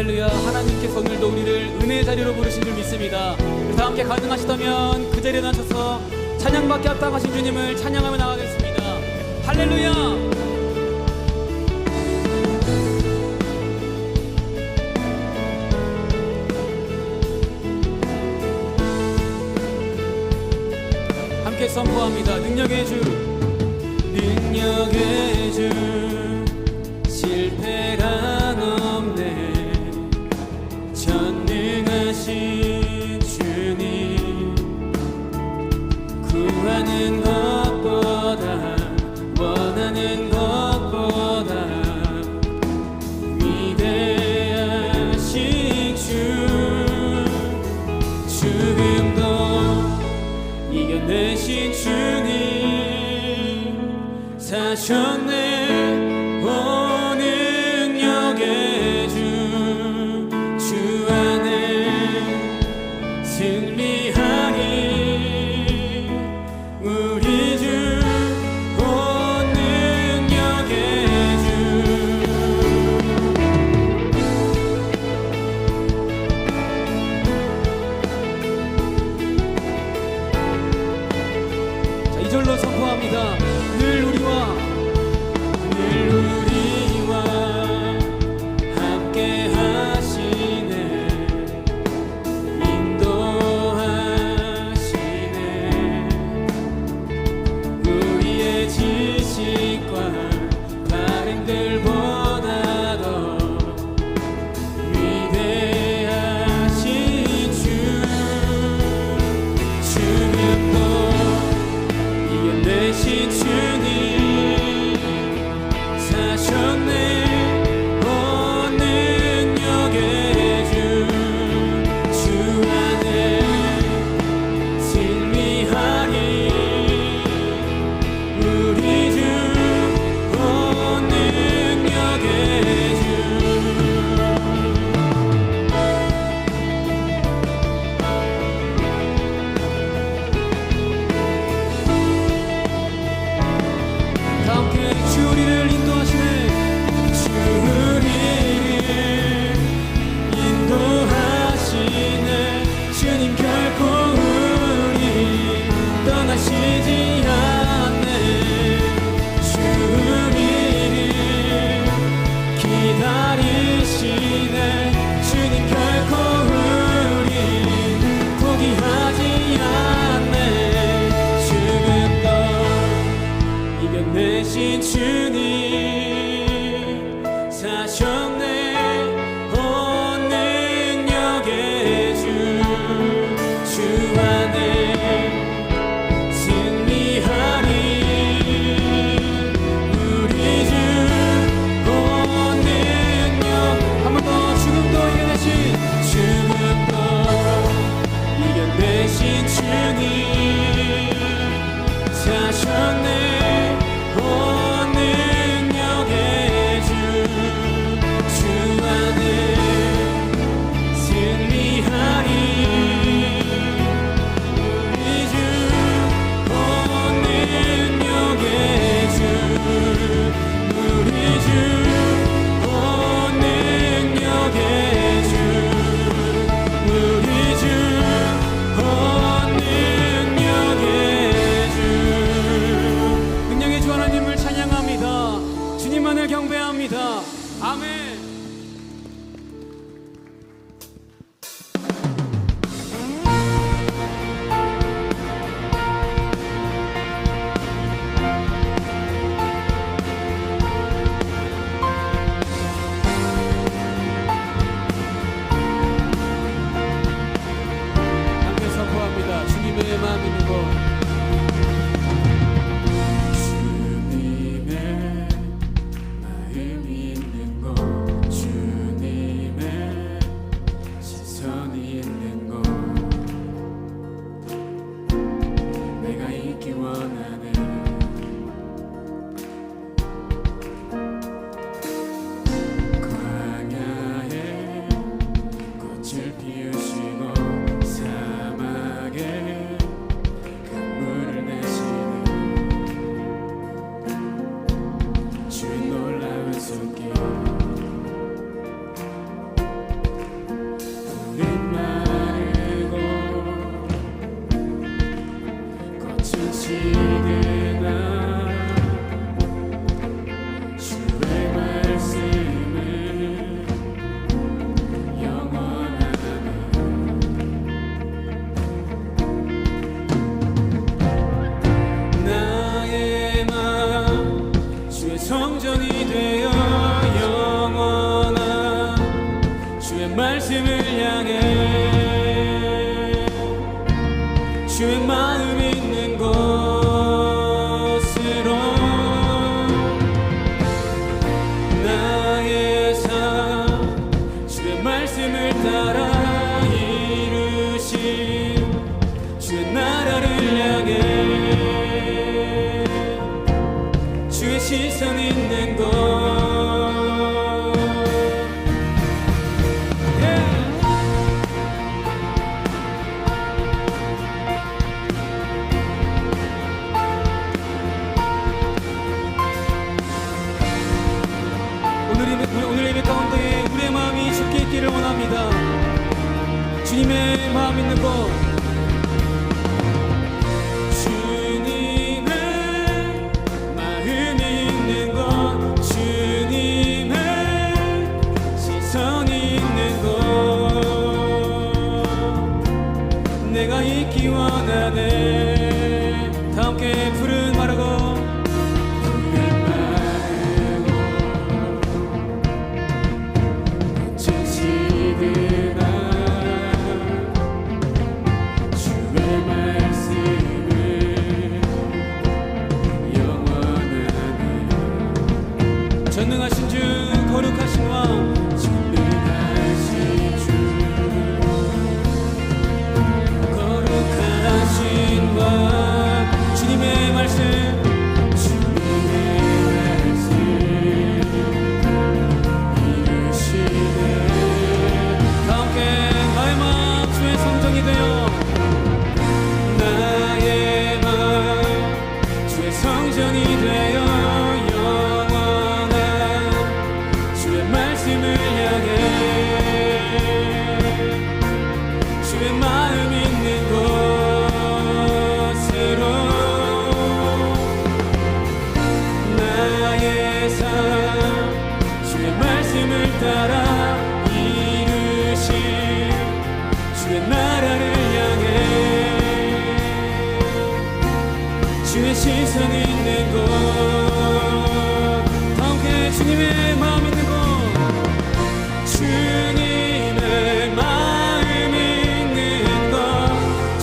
할렐루야. 하나님께서 오늘도 우리를 은혜의 자리로 부르신 줄 믿습니다. 그래서 함께 가능하시다면 그 자리에 앉아서 찬양받게 합당하신 주님을 찬양하며 나가겠습니다. 할렐루야. 함께 선포합니다. 능력의 주, 능력의 주, 실패가 없네. 전능하신 주님, 구하는 것보다 원하는 것보다 위대하신 주, 죽음도 이겨내신 주님 사셨네. 오 능력의 주, 주 안에 승리하리 우리 주. 오 능력의 주. 자, 이절로 선포합니다. 늘 우리와 함께 하시네. 인도하시네. 우리의 지식과 바램들보다도 위대하신 주, 죽음도 이겨내신 주님 사셨네. 오 능력의 주, 주 안에 승리하리 우리 주. 오 능력의 주. 다 함께 주 우리를 인도하시네. 주 우리를 인도하시네. 주님 결코 우리 떠나시지 않네. 주 우리를 기다리시네. 주님 결코 우리 포기하지 않네. 죽음도 이겨내신 주님 사셨네. 오 능력의 주, 주 안에 승리하리 우리 주. 오 능력. 한 번 더. 죽음도 이겨내신, 죽음도 이겨내신 주님 사셨네. 오 능력의 주, 주 안에 승리하리 우리 주. 오 능력의 주, 우리 주. 오 능력의 주, 우리 주. 오 능력의 주의 마음 있는 곳으로 나의 삶 주의 말씀을 따라 이루신 주의 나라를 향해 주의 시선 있는 곳 오늘 예배 가운데 우리의 마음이 주께 있기를 원합니다. 주님의 마음 있는 곳 주님의 마음 있는 곳 주님의 시선이 있는 곳 내가 있기 원하네. 다 함께 푸른 마르고 전능하신 주 거룩하신 왕 전능하신 주 거룩하신 왕 주님의 말씀 이루시네. 다 함께 나의 마음 주의 성전이 되어 나의 마음 주의 성전이 되어 말씀을 향해 주의 마음 있는 곳으로 나의 삶 주의 말씀을 따라 이루신 주의 나라를 향해 주의 시선 있는 곳 다 함께 주님의 마음 있는 곳 주님의 마음 있는 곳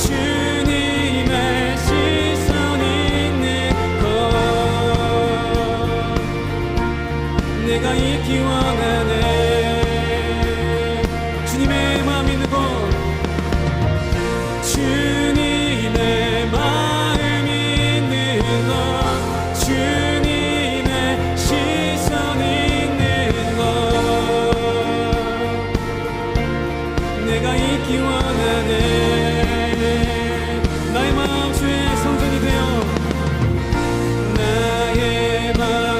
주님의 시선 있는 곳 내가 있기 원하네. 주님의 마음 있는 곳 주님의 마음 있는 곳 주님의 시선 있는 곳 내가 있기 원하네. 나의 마음 주의 성전이 되어 나의 마음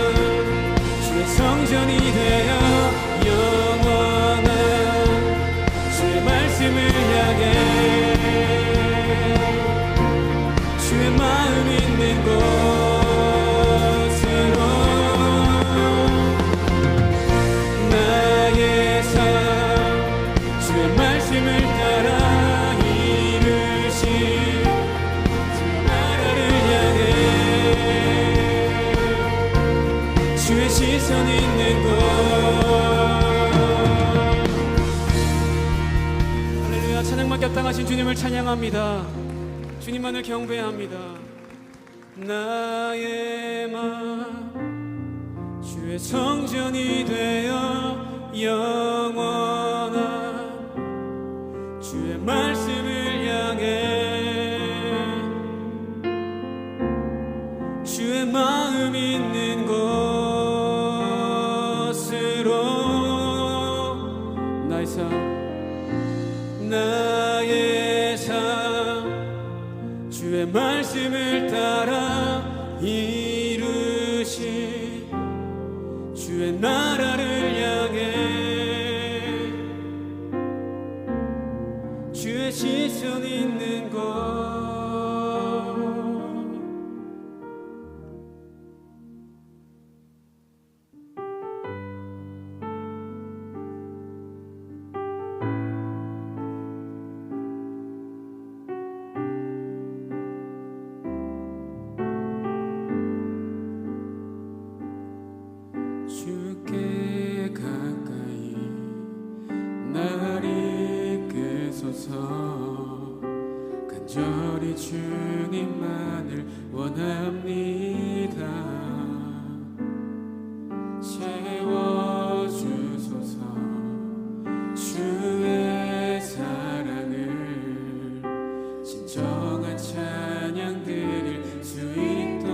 주의 성전이 되어 영원한 주의 말씀을 향해 주의 마음 있는 곳으로 나의 삶 주의 말씀을 따라 이루신 주의 나라를 향해 주의 시선 있는 곳 할렐루야. 찬양받기 합당하신 주님을 찬양합니다. 주님만을 경배합니다. 나의 마음 주의 성전이 되어 영원한 주의 말씀을 향해 주의 마음 있는 곳으로 나의 삶 주의 말씀을 따라 이루신 주의 나라를 향해 주의 시선 있는 곳 주께 간절히 주님만을 원합니다. 채워주소서 주의 사랑을 진정한 찬양 드릴 수 있도록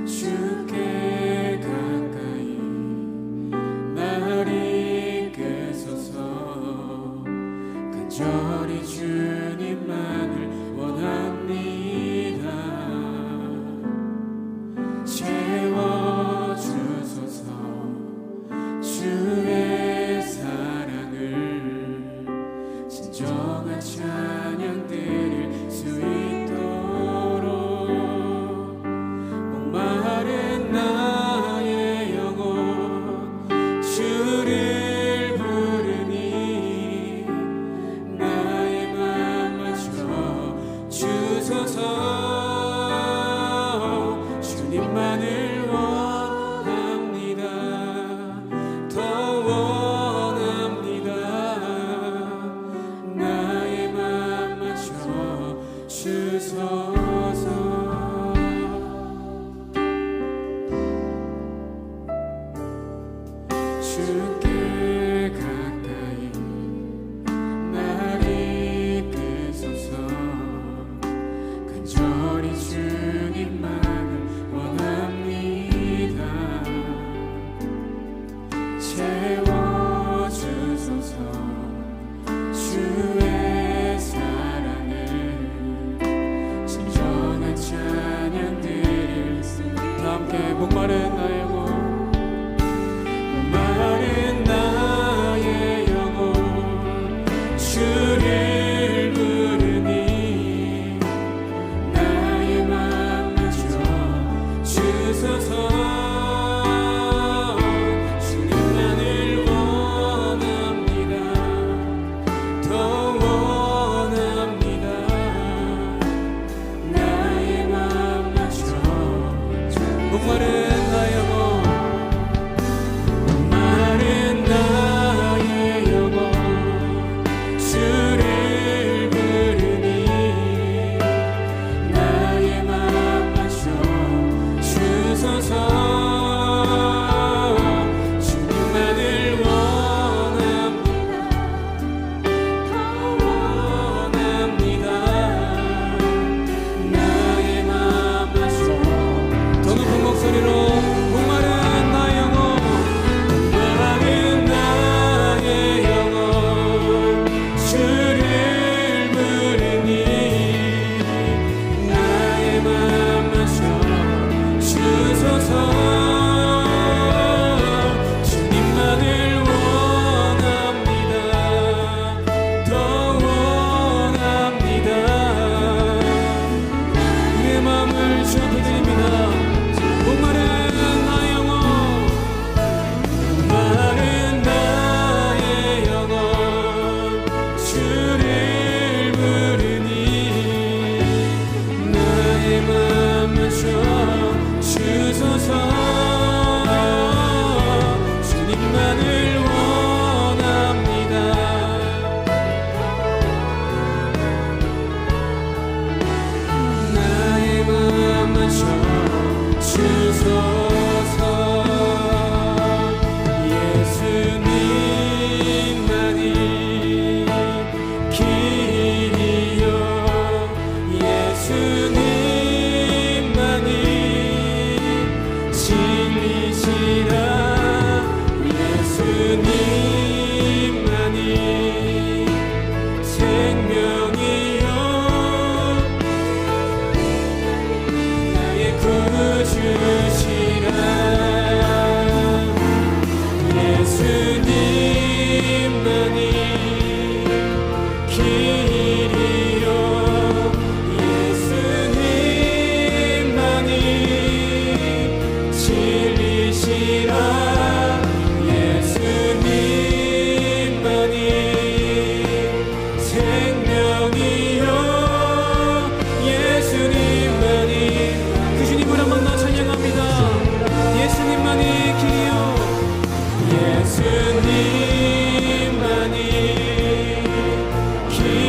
주께 가까이 날 이끄소서. 간절히 주님만을 원합니다. 채워주소서 주의 사랑을 진정한 찬양 드릴 수 있도록 목마른 나의 영혼 주를 부르니 나의 맘 맞춰 주소서. 주님만을 원합니다. 더 원합니다. 나의 맘 맞춰 주소서. 주께 가까이 날 이끄소서. 간절히 주님만을 원합니다. 채워주소서 주의 사랑을 진정한 찬양 드릴 수. 다 함께 목마른 나의 영혼 목마른 나의 영혼 주를 부르니 나의 맘 맞춰 주소서. 주님만을 원합니다. 더 원합니다. 나의 맘 맞춰 목마른 나의 영혼 목마른 나의 영혼 주를 부르니 나의 맘 맞춰 주소서. 주님만을 원합니다. 더 원합니다. 나의 맘 맞춰 더 높은 목소리로 목마른 나의 영혼 목마른 나의 영혼 주를 부르니 나의 맘 맞춰 주소서. 주님만을 원합니다. 더 원합니다. 내 마음을 주 앞에 드립니다. 목마른 나의 영혼 목마른 나의 영혼 주를 부르니 나의 맘 맞춰 주소서. 주님만을 원합니다. 나의 맘 맞춰 주소서. 예수님만이 길이요 예수님만이 진리시라. 예수님만이 생명이요 나의 구주시라. 예수님만이 길이요 예수님만이 진리시라. 예수님만이 생명이요 예수님만이 그 주님을 한번 더 찬양합니다. 예수님만이 길이요 예수님만이 길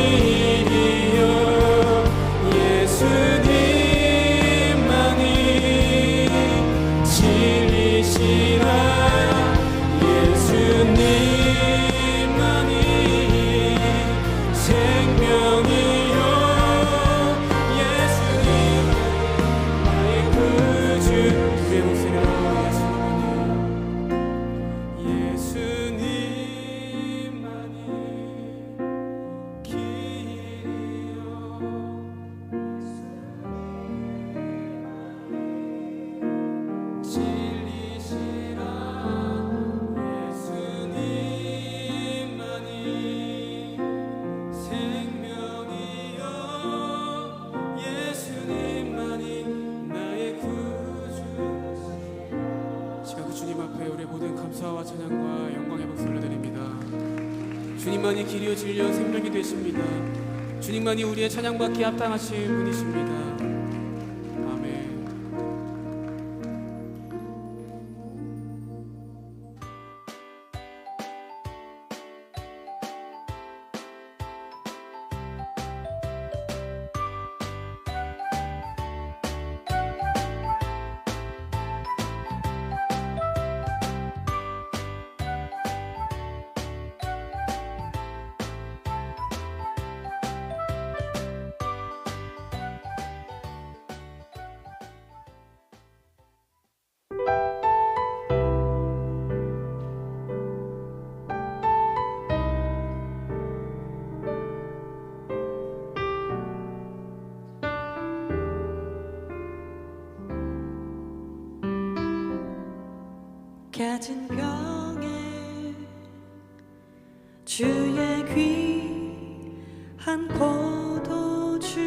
주님만이 길이요 진리요 생명이 되십니다. 주님만이 우리의 찬양받기에 합당하신 분이십니다. 아멘. 깨진 병에 주의 귀한 포도주를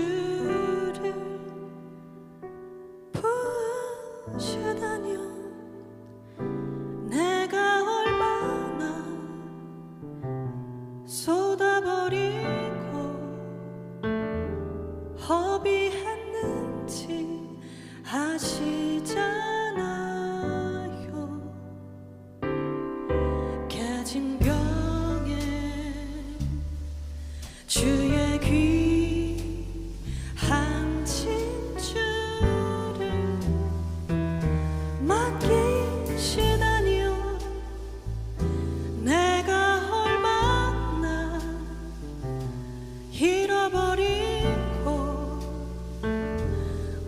부으시다니요 내가 얼마나 쏟아버리고 허비했는지 아시잖아요. 깨진 병에 주의 귀한 진주를 맡기시다니요 내가 얼마나 잃어버리고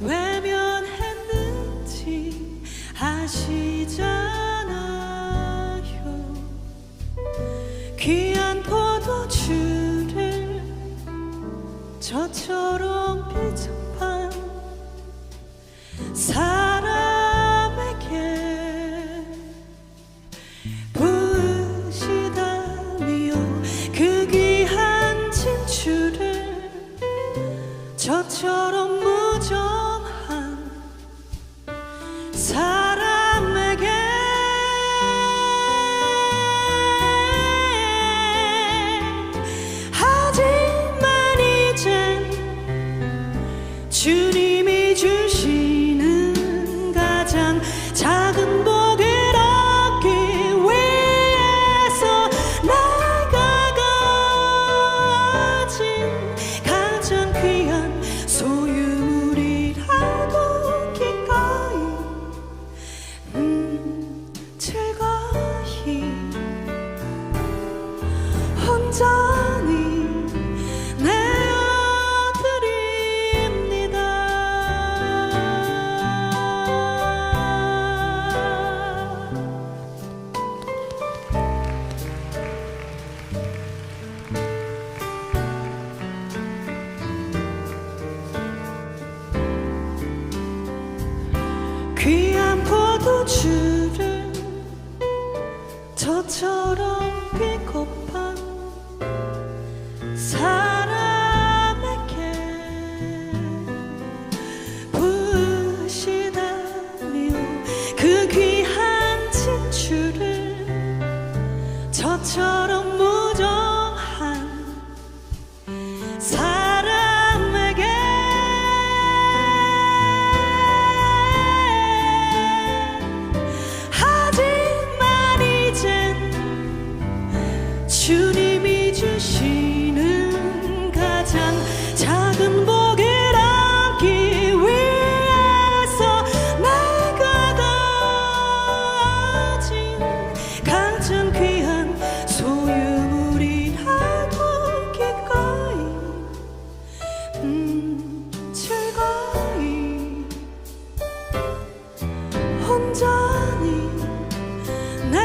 외면했는지 아시잖아요. 귀한 포도주를 저처럼 비참한 사람에게 부으시다니요 그 귀한 진주를 저처럼 무정한 사람에게 하지만 이젠 주님이 주시는 가장 작은 복을 얻기 위해서 내가 가진 가장 귀한 소유물이라도 기꺼이 즐거이 온전히 내 아들입니다. 귀한 포도주를 저처럼 비겁한 사람에게 부으시다니요 그 귀한 진주를 저처럼 무정한 사람에게 하지만 이젠 주님이 주시는 가장 작은 복을 얻기 위해서 내가 가진 가장 귀한 소유물이라도 기꺼이 즐거이 온전히 내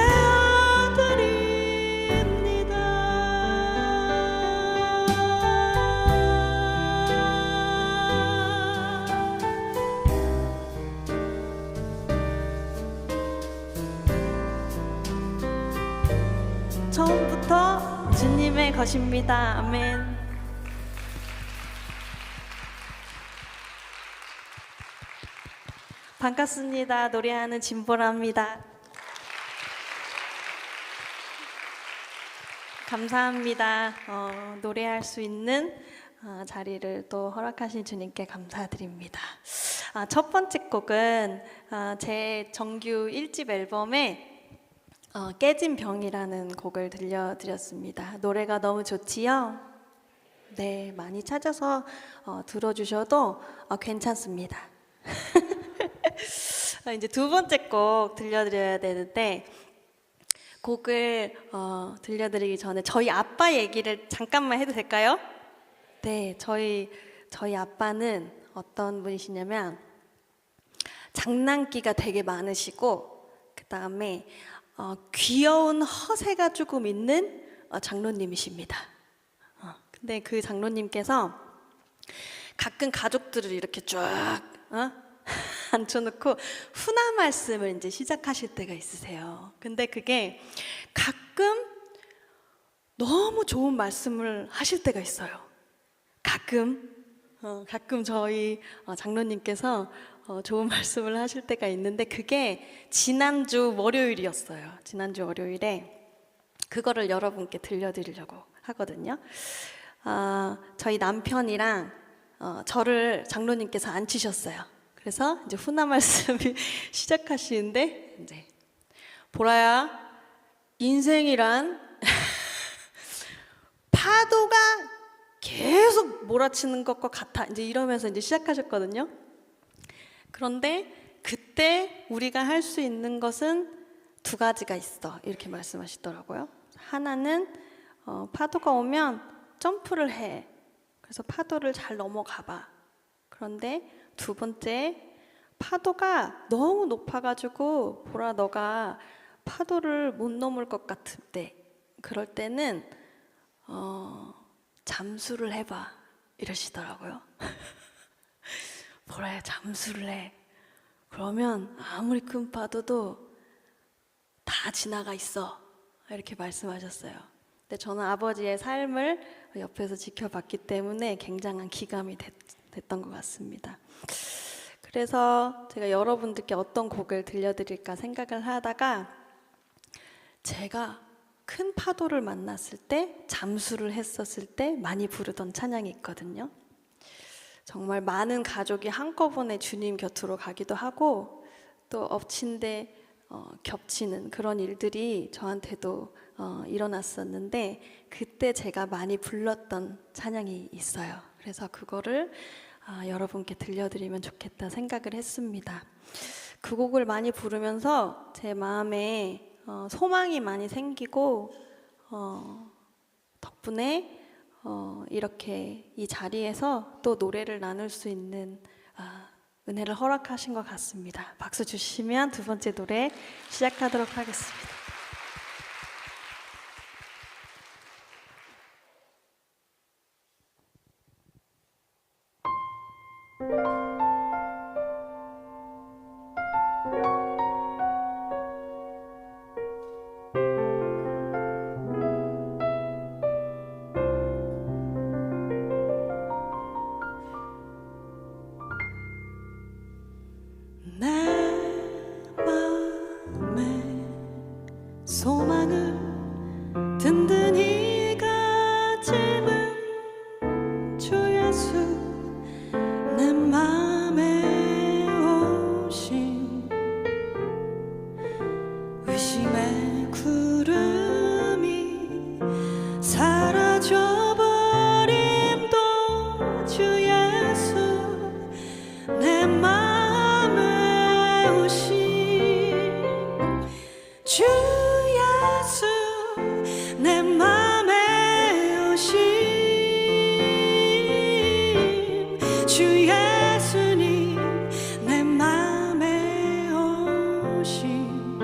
아들입니다. 처음부터 주님의 것입니다. 아멘. 반갑습니다. 노래하는 진보라입니다. 감사합니다. 노래할 수 있는 자리를 또 허락하신 주님께 감사드립니다. 첫 번째 곡은 제 정규 1집 앨범에 깨진 병이라는 곡을 들려드렸습니다. 노래가 너무 좋지요? 네, 많이 찾아서 들어주셔도 괜찮습니다. 이제 두 번째 곡 들려드려야 되는데, 곡을 들려드리기 전에 저희 아빠 얘기를 잠깐만 해도 될까요? 네, 저희 아빠는 어떤 분이시냐면 장난기가 되게 많으시고, 그 다음에 귀여운 허세가 조금 있는 장로님이십니다. 근데 그 장로님께서 가끔 가족들을 이렇게 쫙 앉혀놓고 훈화 말씀을 이제 시작하실 때가 있으세요. 근데 그게 가끔 너무 좋은 말씀을 하실 때가 있어요. 가끔 저희 장로님께서 좋은 말씀을 하실 때가 있는데, 그게 지난주 월요일이었어요. 지난주 월요일에 그거를 여러분께 들려드리려고 하거든요. 저희 남편이랑 저를 장로님께서 앉히셨어요. 그래서 이제 훈화 말씀이 시작하시는데, 이제 보라야, 인생이란 파도가 계속 몰아치는 것과 같아. 이제 이러면서 이제 시작하셨거든요. 그런데 그때 우리가 할 수 있는 것은 두 가지가 있어. 이렇게 말씀하시더라고요. 하나는 파도가 오면 점프를 해. 그래서 파도를 잘 넘어가 봐. 그런데 두 번째, 파도가 너무 높아가지고 보라, 너가 파도를 못 넘을 것 같을 때, 그럴 때는 잠수를 해봐. 이러시더라고요. 보라야, 잠수를 해. 그러면 아무리 큰 파도도 다 지나가 있어. 이렇게 말씀하셨어요. 근데 저는 아버지의 삶을 옆에서 지켜봤기 때문에 굉장한 기감이 됐던 것 같습니다. 그래서 제가 여러분들께 어떤 곡을 들려드릴까 생각을 하다가, 제가 큰 파도를 만났을 때, 잠수를 했었을 때 많이 부르던 찬양이 있거든요. 정말 많은 가족이 한꺼번에 주님 곁으로 가기도 하고, 또 엎친 데 겹치는 그런 일들이 저한테도 일어났었는데, 그때 제가 많이 불렀던 찬양이 있어요. 그래서 그거를 여러분께 들려드리면 좋겠다 생각을 했습니다. 그 곡을 많이 부르면서 제 마음에 소망이 많이 생기고, 덕분에 이렇게 이 자리에서 또 노래를 나눌 수 있는 은혜를 허락하신 것 같습니다. 박수 주시면 두 번째 노래 시작하도록 하겠습니다. 소망을 든든히 가지는 주 예수, 내 맘에 오신 의심의 구름이 사라져버림도 주 예수, 내 맘에 오신 주 예수, 내 맘에 오신 주 예수님, 내 맘에 오신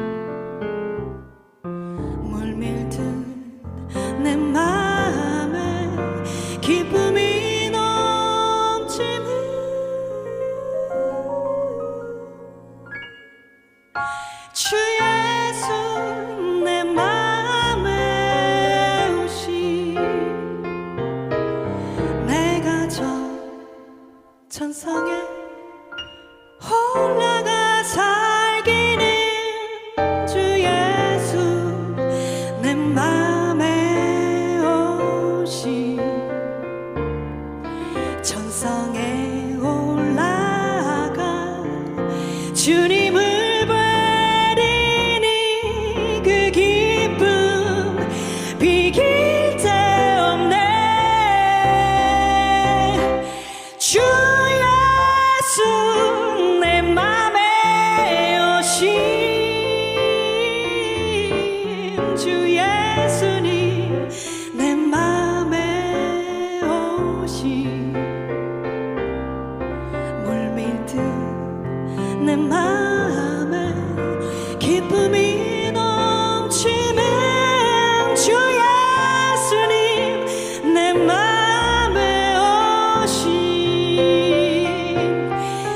물밀듯 내 맘에 기쁨이 넘치는 주 예수, 내 맘에 오신 내가 저 천성에 올라가 살기는 주 예수, 내 맘에 천성에 올라가 주님을 뵈리니 그 기쁨 비길 데 없네. 주 예수 내 맘에 오심, 주 예수님 내 맘에 오심, 물밀듯 내 맘에 기쁨이 넘치는 주 예수님 내 맘에 오심,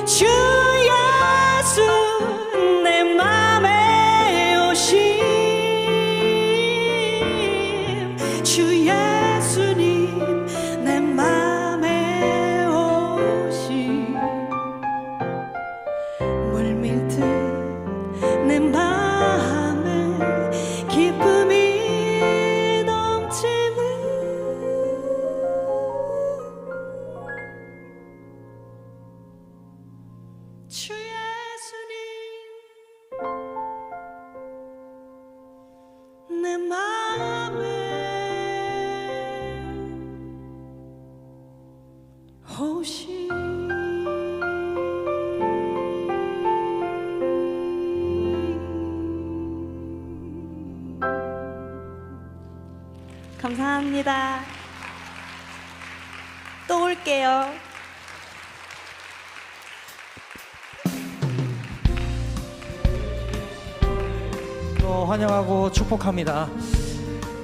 주 예수 내 맘에 오심, 주 예수님 내 맘에 오심, 물밀듯 내 맘에 기쁨이 넘치는 주 예수님 내 맘에 오심. 감사합니다. 또 올게요. 또 환영하고 축복합니다.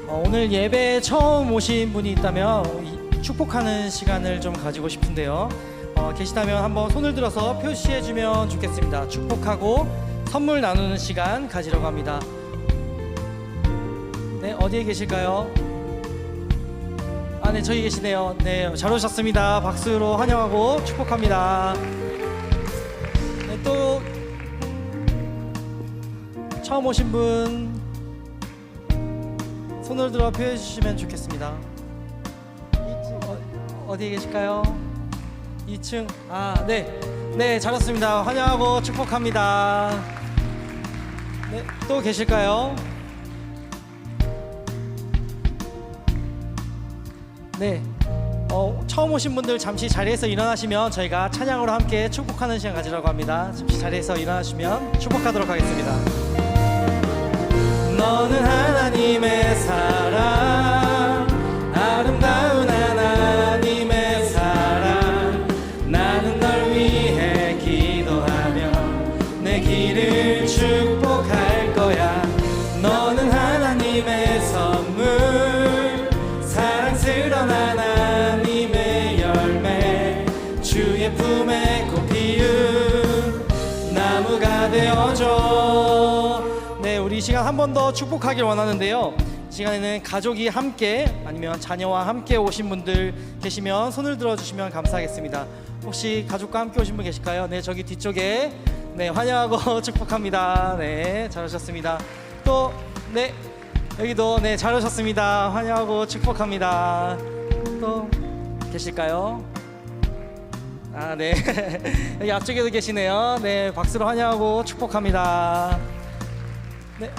오늘 예배에 처음 오신 분이 있다면 축복하는 시간을 좀 가지고 싶은데요. 계시다면 한번 손을 들어서 표시해주면 좋겠습니다. 축복하고 선물 나누는 시간 가지려고 합니다. 네, 어디에 계실까요? 아, 네, 저기 계시네요. 네, 잘 오셨습니다. 박수로 환영하고 축복합니다. 네, 또 처음 오신 분 손을 들어 표해 주시면 좋겠습니다. 어디에 계실까요? 2층. 아, 네, 잘 왔습니다. 환영하고 축복합니다. 네, 또 계실까요? 네, 처음 오신 분들 잠시 자리에서 일어나시면 저희가 찬양으로 함께 축복하는 시간 가지려고 합니다. 잠시 자리에서 일어나시면 축복하도록 하겠습니다. 너는 하나님의 사랑, 아름다운 하나님의 사랑, 나는 널 위해 기도하며 내 길을 축복할 거야. 너는 하나님의 선물, 사랑스러운 하나님의 열매, 주의 품에 꽃 피운 나무가 되어줘. 네, 우리 이 시간 한 번 더 축복하길 원하는데요. 이 시간에는 가족이 함께 아니면 자녀와 함께 오신 분들 계시면 손을 들어주시면 감사하겠습니다. 혹시 가족과 함께 오신 분 계실까요? 네, 저기 뒤쪽에 네, 환영하고 축복합니다. 네, 잘 오셨습니다. 또 네, 여기도 네, 잘 오셨습니다. 환영하고 축복합니다. 또 계실까요? 아, 네. 여기 앞쪽에도 계시네요. 네, 박수로 환영하고 축복합니다. 네.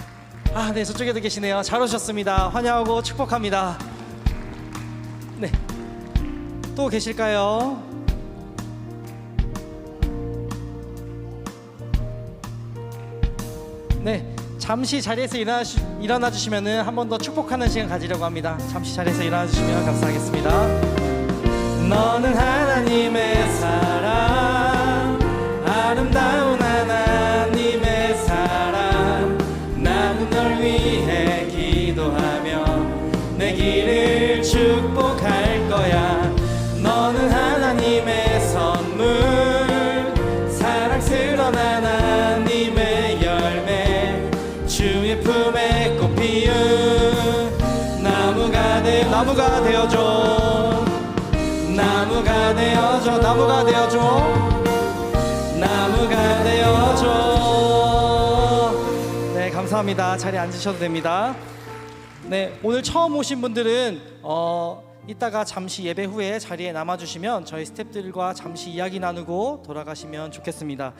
아, 네, 저쪽에도 계시네요. 잘 오셨습니다. 환영하고 축복합니다. 네. 또 계실까요? 네. 잠시 자리에서 일어나 주시면은 한 번 더 축복하는 시간 가지려고 합니다. 잠시 자리에서 일어나 주시면 감사하겠습니다. 너는 하나님의 사랑, 아름다운 하나님의 사랑, 나는 널 위해 기도하며 내 길을 축복할 거야. 너는 하나님의 선물, 사랑스러운 하나님의 열매, 주의 품에 꽃 피운 나무가 되어줘. 나무가 되어줘. 나무가 되어줘. 나무가 되어줘. 네, 감사합니다. 자리에 앉으셔도 됩니다. 네, 오늘 처음 오신 분들은 이따가 잠시 예배 후에 자리에 남아주시면 저희 스태프들과 잠시 이야기 나누고 돌아가시면 좋겠습니다.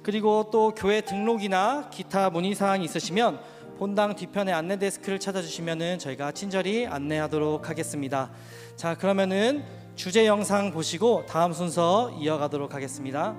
그리고 또 교회 등록이나 기타 문의사항이 있으시면 본당 뒤편의 안내 데스크를 찾아주시면 저희가 친절히 안내하도록 하겠습니다. 자, 그러면은 주제 영상 보시고 다음 순서 이어가도록 하겠습니다.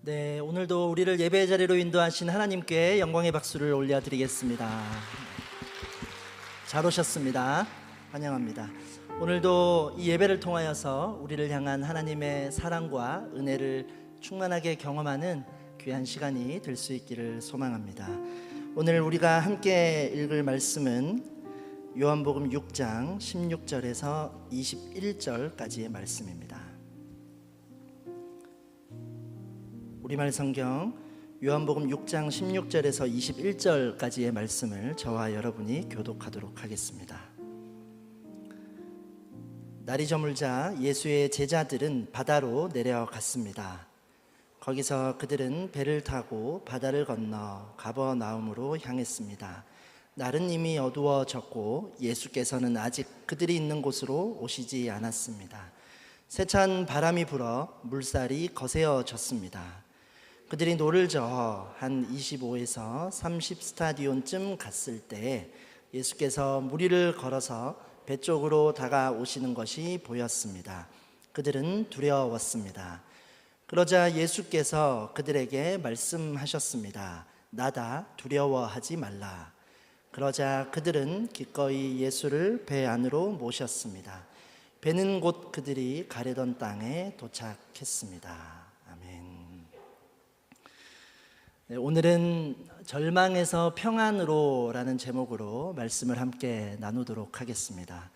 네, 오늘도 우리를 예배의 자리로 인도하신 하나님께 영광의 박수를 올려드리겠습니다. 잘 오셨습니다. 환영합니다. 오늘도 이 예배를 통하여서 우리를 향한 하나님의 사랑과 은혜를 충만하게 경험하는 귀한 시간이 될 수 있기를 소망합니다. 오늘 우리가 함께 읽을 말씀은 요한복음 6장 16절에서 21절까지의 말씀입니다. 우리말 성경 요한복음 6장 16절에서 21절까지의 말씀을 저와 여러분이 교독하도록 하겠습니다. 날이 저물자 예수의 제자들은 바다로 내려갔습니다. 거기서 그들은 배를 타고 바다를 건너 가버나움으로 향했습니다. 날은 이미 어두워졌고 예수께서는 아직 그들이 있는 곳으로 오시지 않았습니다. 세찬 바람이 불어 물살이 거세어졌습니다. 그들이 노를 저어 한 25에서 30 스타디온쯤 갔을 때 예수께서 무리를 걸어서 배 쪽으로 다가오시는 것이 보였습니다. 그들은 두려웠습니다. 그러자 예수께서 그들에게 말씀하셨습니다. 나다, 두려워하지 말라. 그러자 그들은 기꺼이 예수를 배 안으로 모셨습니다. 배는 곧 그들이 가려던 땅에 도착했습니다. 네, 오늘은 절망에서 평안으로라는 제목으로 말씀을 함께 나누도록 하겠습니다.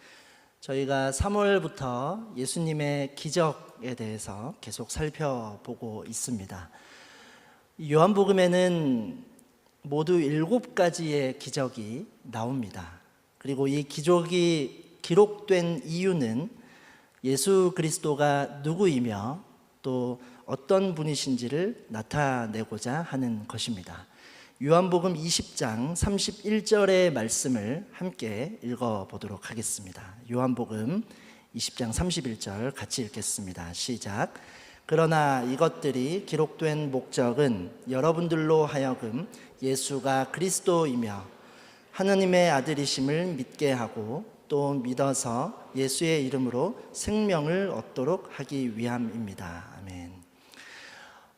저희가 3월부터 예수님의 기적에 대해서 계속 살펴보고 있습니다. 요한복음에는 모두 7가지의 기적이 나옵니다. 그리고 이 기적이 기록된 이유는 예수 그리스도가 누구이며 또 어떤 분이신지를 나타내고자 하는 것입니다. 요한복음 20장 31절의 말씀을 함께 읽어보도록 하겠습니다. 요한복음 20장 31절 같이 읽겠습니다. 시작. 그러나 이것들이 기록된 목적은 여러분들로 하여금 예수가 그리스도이며 하나님의 아들이심을 믿게 하고 또 믿어서 예수의 이름으로 생명을 얻도록 하기 위함입니다. 아멘.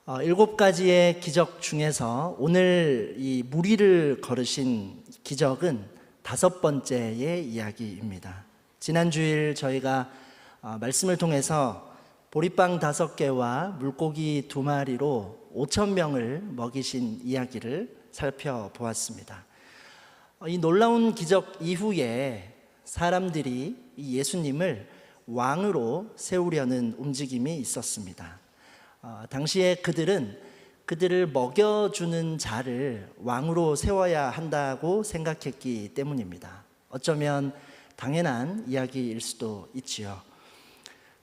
7가지의 기적 중에서 오늘 이 무리를 걸으신 기적은 5번째의 이야기입니다. 지난 주일 저희가 말씀을 통해서 보리빵 5개와 물고기 2마리로 5,000명을 먹이신 이야기를 살펴보았습니다. 이 놀라운 기적 이후에 사람들이 이 예수님을 왕으로 세우려는 움직임이 있었습니다. 당시에 그들은 그들을 먹여주는 자를 왕으로 세워야 한다고 생각했기 때문입니다. 어쩌면 당연한 이야기일 수도 있지요.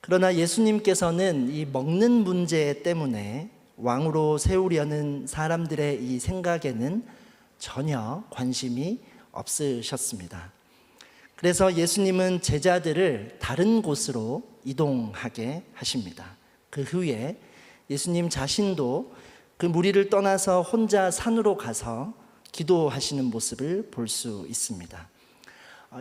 그러나 예수님께서는 이 먹는 문제 때문에 왕으로 세우려는 사람들의 이 생각에는 전혀 관심이 없으셨습니다. 그래서 예수님은 제자들을 다른 곳으로 이동하게 하십니다. 그 후에 예수님 자신도 그 무리를 떠나서 혼자 산으로 가서 기도하시는 모습을 볼 수 있습니다.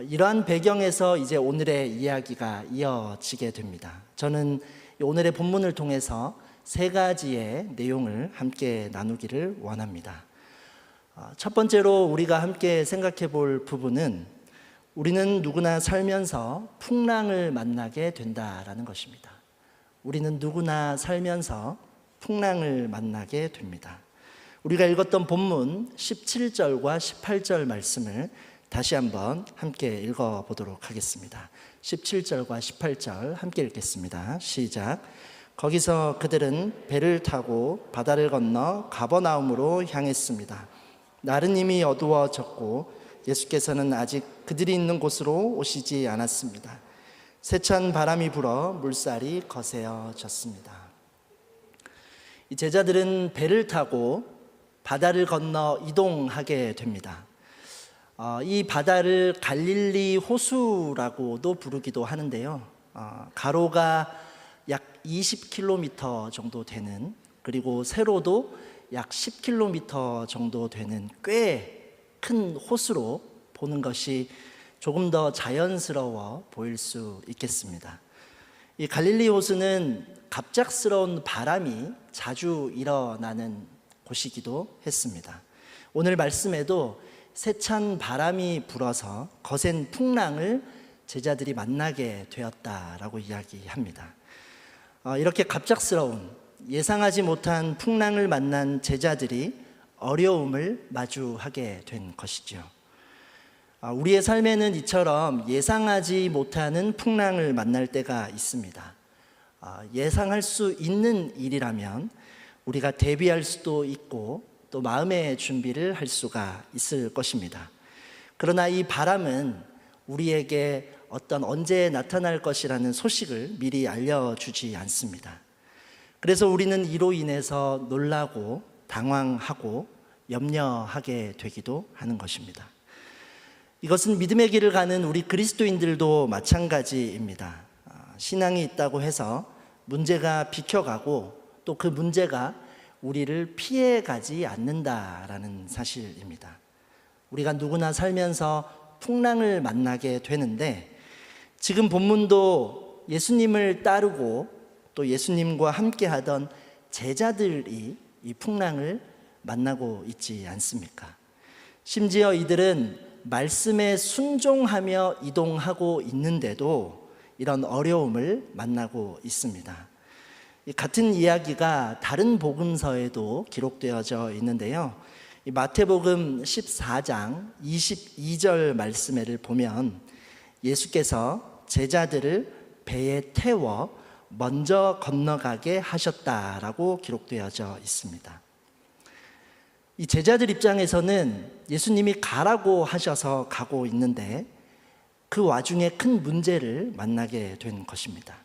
이러한 배경에서 이제 오늘의 이야기가 이어지게 됩니다. 저는 오늘의 본문을 통해서 세 가지의 내용을 함께 나누기를 원합니다. 첫 번째로 우리가 함께 생각해 볼 부분은 우리는 누구나 살면서 풍랑을 만나게 된다라는 것입니다. 우리는 누구나 살면서 풍랑을 만나게 됩니다. 우리가 읽었던 본문 17절과 18절 말씀을 다시 한번 함께 읽어보도록 하겠습니다. 17절과 18절 함께 읽겠습니다. 시작. 거기서 그들은 배를 타고 바다를 건너 가버나움으로 향했습니다. 날은 이미 어두워졌고 예수께서는 아직 그들이 있는 곳으로 오시지 않았습니다. 세찬 바람이 불어 물살이 거세어졌습니다. 이 제자들은 배를 타고 바다를 건너 이동하게 됩니다. 이 바다를 갈릴리 호수라고도 부르기도 하는데요. 가로가 약 20km 정도 되는, 그리고 세로도 약 10km 정도 되는 꽤 큰 호수로 보는 것이 조금 더 자연스러워 보일 수 있겠습니다. 이 갈릴리 호수는 갑작스러운 바람이 자주 일어나는 곳이기도 했습니다. 오늘 말씀에도 세찬 바람이 불어서 거센 풍랑을 제자들이 만나게 되었다라고 이야기합니다. 이렇게 갑작스러운 예상하지 못한 풍랑을 만난 제자들이 어려움을 마주하게 된 것이죠. 우리의 삶에는 이처럼 예상하지 못하는 풍랑을 만날 때가 있습니다. 예상할 수 있는 일이라면 우리가 대비할 수도 있고 또 마음의 준비를 할 수가 있을 것입니다. 그러나 이 바람은 우리에게 언제 나타날 것이라는 소식을 미리 알려주지 않습니다. 그래서 우리는 이로 인해서 놀라고 당황하고 염려하게 되기도 하는 것입니다. 이것은 믿음의 길을 가는 우리 그리스도인들도 마찬가지입니다. 신앙이 있다고 해서 문제가 비켜가고 또 그 문제가 우리를 피해가지 않는다라는 사실입니다. 우리가 누구나 살면서 풍랑을 만나게 되는데, 지금 본문도 예수님을 따르고 또 예수님과 함께 하던 제자들이 이 풍랑을 만나고 있지 않습니까? 심지어 이들은 말씀에 순종하며 이동하고 있는데도 이런 어려움을 만나고 있습니다. 같은 이야기가 다른 복음서에도 기록되어져 있는데요. 마태복음 14장 22절 말씀을 보면 예수께서 제자들을 배에 태워 먼저 건너가게 하셨다라고 기록되어져 있습니다. 이 제자들 입장에서는 예수님이 가라고 하셔서 가고 있는데 그 와중에 큰 문제를 만나게 된 것입니다.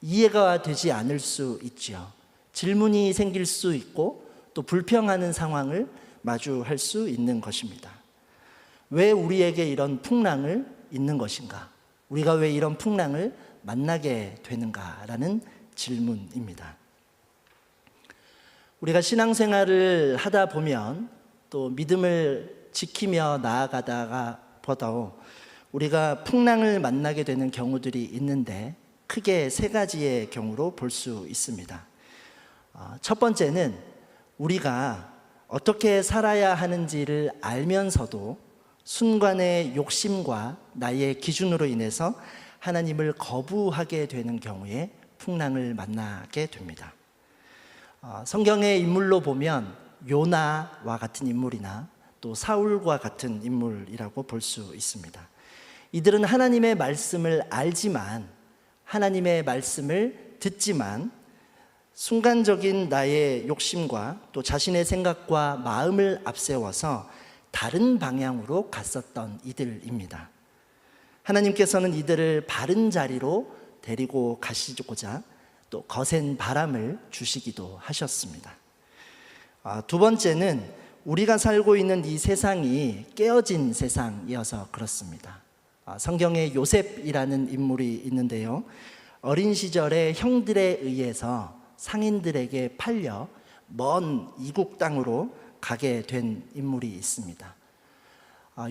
이해가 되지 않을 수 있죠. 질문이 생길 수 있고 또 불평하는 상황을 마주할 수 있는 것입니다. 왜 우리에게 이런 풍랑을 있는 것인가? 우리가 왜 이런 풍랑을 만나게 되는가라는 질문입니다. 우리가 신앙생활을 하다 보면 또 믿음을 지키며 나아가다가 보다 우리가 풍랑을 만나게 되는 경우들이 있는데 크게 세 가지의 경우로 볼 수 있습니다. 첫 번째는 우리가 어떻게 살아야 하는지를 알면서도 순간의 욕심과 나의 기준으로 인해서 하나님을 거부하게 되는 경우에 풍랑을 만나게 됩니다. 성경의 인물로 보면 요나와 같은 인물이나 또 사울과 같은 인물이라고 볼 수 있습니다. 이들은 하나님의 말씀을 알지만, 하나님의 말씀을 듣지만 순간적인 나의 욕심과 또 자신의 생각과 마음을 앞세워서 다른 방향으로 갔었던 이들입니다. 하나님께서는 이들을 바른 자리로 데리고 가시고자 또 거센 바람을 주시기도 하셨습니다. 두 번째는 우리가 살고 있는 이 세상이 깨어진 세상이어서 그렇습니다. 성경에 요셉이라는 인물이 있는데요. 어린 시절에 형들에 의해서 상인들에게 팔려 먼 이국 땅으로 가게 된 인물이 있습니다.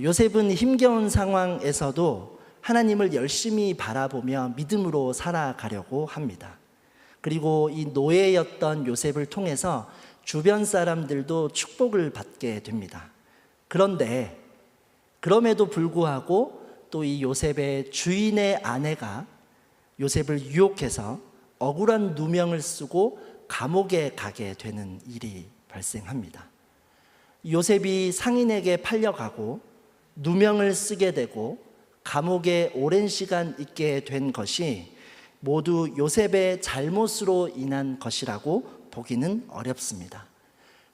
요셉은 힘겨운 상황에서도 하나님을 열심히 바라보며 믿음으로 살아가려고 합니다. 그리고 이 노예였던 요셉을 통해서 주변 사람들도 축복을 받게 됩니다. 그런데 그럼에도 불구하고 또 이 요셉의 주인의 아내가 요셉을 유혹해서 억울한 누명을 쓰고 감옥에 가게 되는 일이 발생합니다. 요셉이 상인에게 팔려가고 누명을 쓰게 되고 감옥에 오랜 시간 있게 된 것이 모두 요셉의 잘못으로 인한 것이라고 보기는 어렵습니다.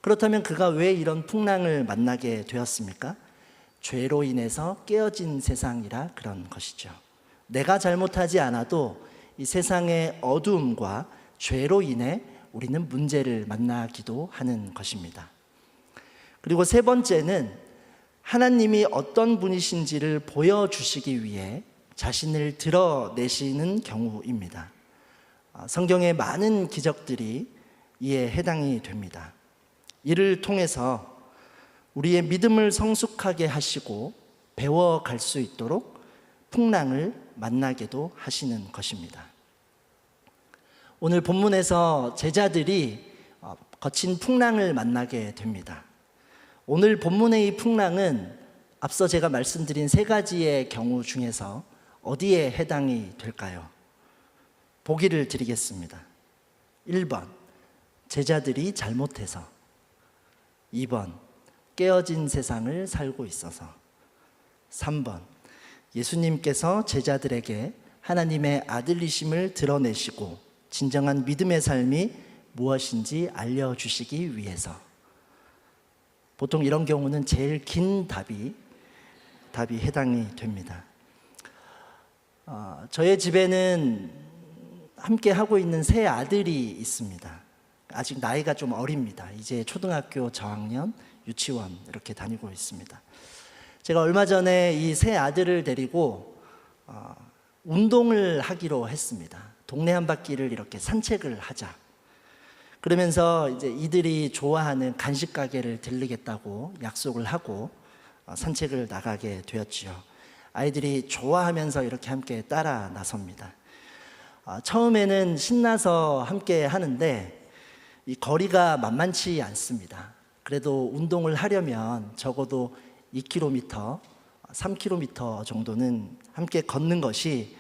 그렇다면 그가 왜 이런 풍랑을 만나게 되었습니까? 죄로 인해서 깨어진 세상이라 그런 것이죠. 내가 잘못하지 않아도 이 세상의 어두움과 죄로 인해 우리는 문제를 만나기도 하는 것입니다. 그리고 세 번째는 하나님이 어떤 분이신지를 보여주시기 위해 자신을 드러내시는 경우입니다. 성경의 많은 기적들이 이에 해당이 됩니다. 이를 통해서 우리의 믿음을 성숙하게 하시고 배워갈 수 있도록 풍랑을 만나게도 하시는 것입니다. 오늘 본문에서 제자들이 거친 풍랑을 만나게 됩니다. 오늘 본문의 이 풍랑은 앞서 제가 말씀드린 세 가지의 경우 중에서 어디에 해당이 될까요? 보기를 드리겠습니다. 1번, 제자들이 잘못해서. 2번, 깨어진 세상을 살고 있어서. 3번, 예수님께서 제자들에게 하나님의 아들이심을 드러내시고 진정한 믿음의 삶이 무엇인지 알려주시기 위해서. 보통 이런 경우는 제일 긴 답이 해당이 됩니다. 저의 집에는 함께 하고 있는 세 아들이 있습니다. 아직 나이가 좀 어립니다. 이제 초등학교 저학년, 유치원 이렇게 다니고 있습니다. 제가 얼마 전에 이 세 아들을 데리고 운동을 하기로 했습니다. 동네 한 바퀴를 이렇게 산책을 하자. 그러면서 이제 이들이 좋아하는 간식 가게를 들르겠다고 약속을 하고 산책을 나가게 되었지요. 아이들이 좋아하면서 이렇게 함께 따라 나섭니다. 처음에는 신나서 함께 하는데 이 거리가 만만치 않습니다. 그래도 운동을 하려면 적어도 2km, 3km 정도는 함께 걷는 것이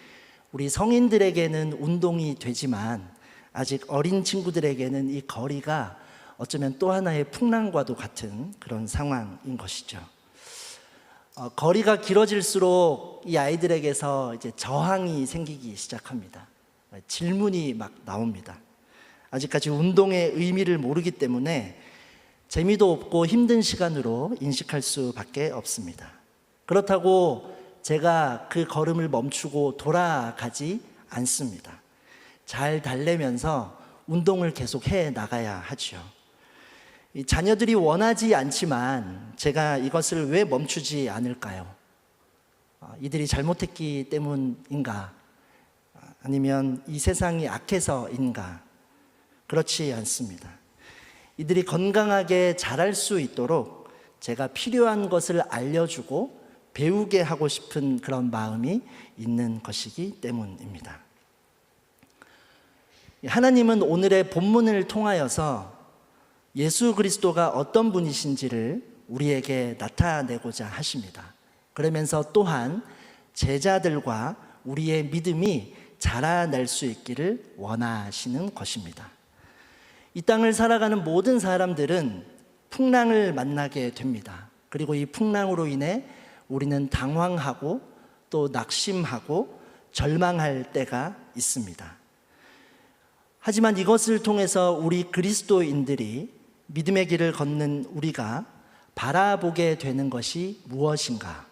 우리 성인들에게는 운동이 되지만 아직 어린 친구들에게는 이 거리가 어쩌면 또 하나의 풍랑과도 같은 그런 상황인 것이죠. 거리가 길어질수록 이 아이들에게서 이제 저항이 생기기 시작합니다. 질문이 막 나옵니다. 아직까지 운동의 의미를 모르기 때문에 재미도 없고 힘든 시간으로 인식할 수밖에 없습니다. 그렇다고 제가 그 걸음을 멈추고 돌아가지 않습니다. 잘 달래면서 운동을 계속 해 나가야 하죠. 이 자녀들이 원하지 않지만 제가 이것을 왜 멈추지 않을까요? 이들이 잘못했기 때문인가? 아니면 이 세상이 악해서인가? 그렇지 않습니다. 이들이 건강하게 자랄 수 있도록 제가 필요한 것을 알려주고 배우게 하고 싶은 그런 마음이 있는 것이기 때문입니다. 하나님은 오늘의 본문을 통하여서 예수 그리스도가 어떤 분이신지를 우리에게 나타내고자 하십니다. 그러면서 또한 제자들과 우리의 믿음이 자라날 수 있기를 원하시는 것입니다. 이 땅을 살아가는 모든 사람들은 풍랑을 만나게 됩니다. 그리고 이 풍랑으로 인해 우리는 당황하고 또 낙심하고 절망할 때가 있습니다. 하지만 이것을 통해서 우리 그리스도인들이 믿음의 길을 걷는 우리가 바라보게 되는 것이 무엇인가?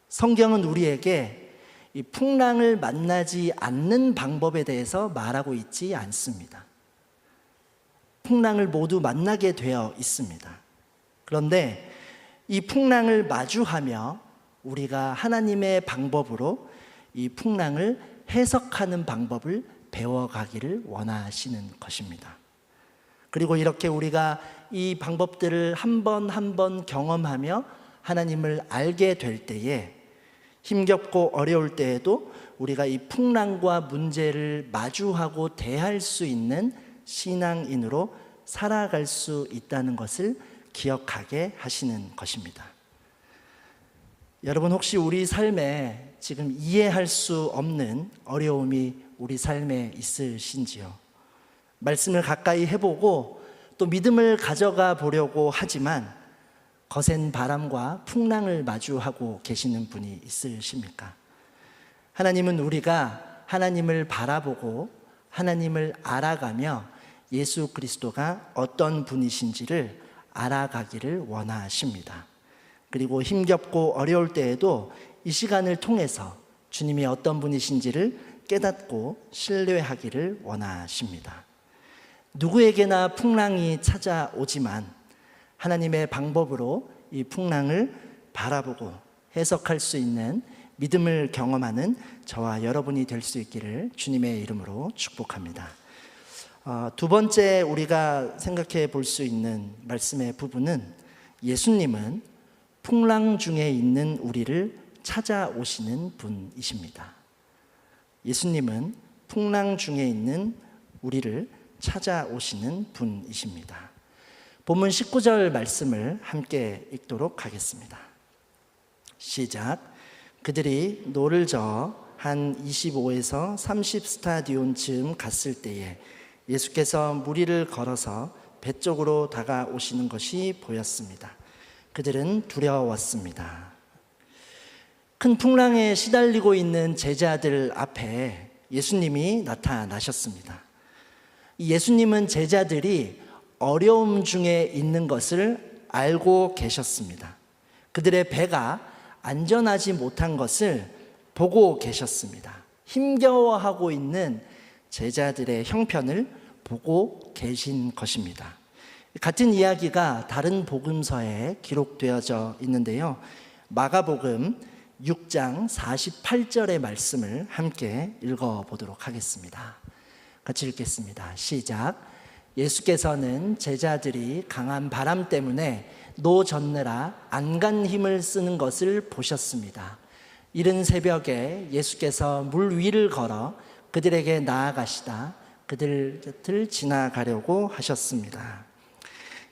성경은 우리에게 이 풍랑을 만나지 않는 방법에 대해서 말하고 있지 않습니다. 풍랑을 모두 만나게 되어 있습니다. 그런데 이 풍랑을 마주하며 우리가 하나님의 방법으로 이 풍랑을 해석하는 방법을 배워가기를 원하시는 것입니다. 그리고 이렇게 우리가 이 방법들을 한 번 한 번 경험하며 하나님을 알게 될 때에 힘겹고 어려울 때에도 우리가 이 풍랑과 문제를 마주하고 대할 수 있는 신앙인으로 살아갈 수 있다는 것을 기억하게 하시는 것입니다. 여러분, 혹시 우리 삶에 지금 이해할 수 없는 어려움이 우리 삶에 있으신지요? 말씀을 가까이 해보고 또 믿음을 가져가 보려고 하지만 거센 바람과 풍랑을 마주하고 계시는 분이 있으십니까? 하나님은 우리가 하나님을 바라보고 하나님을 알아가며 예수 그리스도가 어떤 분이신지를 알아가기를 원하십니다. 그리고 힘겹고 어려울 때에도 이 시간을 통해서 주님이 어떤 분이신지를 깨닫고 신뢰하기를 원하십니다. 누구에게나 풍랑이 찾아오지만 하나님의 방법으로 이 풍랑을 바라보고 해석할 수 있는 믿음을 경험하는 저와 여러분이 될 수 있기를 주님의 이름으로 축복합니다. 두 번째 우리가 생각해 볼 수 있는 말씀의 부분은 예수님은 풍랑 중에 있는 우리를 찾아오시는 분이십니다. 예수님은 풍랑 중에 있는 우리를 찾아오시는 분이십니다. 본문 19절 말씀을 함께 읽도록 하겠습니다. 시작. 그들이 노를 저어 한 25에서 30 스타디온쯤 갔을 때에 예수께서 무리를 걸어서 배 쪽으로 다가오시는 것이 보였습니다. 그들은 두려웠습니다. 큰 풍랑에 시달리고 있는 제자들 앞에 예수님이 나타나셨습니다. 예수님은 제자들이 어려움 중에 있는 것을 알고 계셨습니다. 그들의 배가 안전하지 못한 것을 보고 계셨습니다. 힘겨워하고 있는 제자들의 형편을 보고 계신 것입니다. 같은 이야기가 다른 복음서에 기록되어져 있는데요. 마가복음 6장 48절의 말씀을 함께 읽어보도록 하겠습니다. 같이 읽겠습니다. 시작. 예수께서는 제자들이 강한 바람 때문에 노 젓느라 안간 힘을 쓰는 것을 보셨습니다. 이른 새벽에 예수께서 물 위를 걸어 그들에게 나아가시다 그들 곁을 지나가려고 하셨습니다.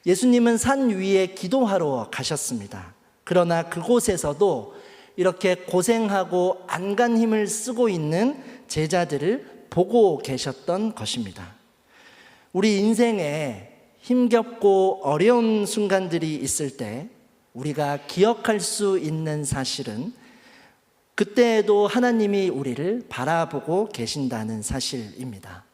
예수님은 산 위에 기도하러 가셨습니다. 그러나 그곳에서도 이렇게 고생하고 안간 힘을 쓰고 있는 제자들을 보고 계셨던 것입니다. 우리 인생에 힘겹고 어려운 순간들이 있을 때 우리가 기억할 수 있는 사실은 그때에도 하나님이 우리를 바라보고 계신다는 사실입니다.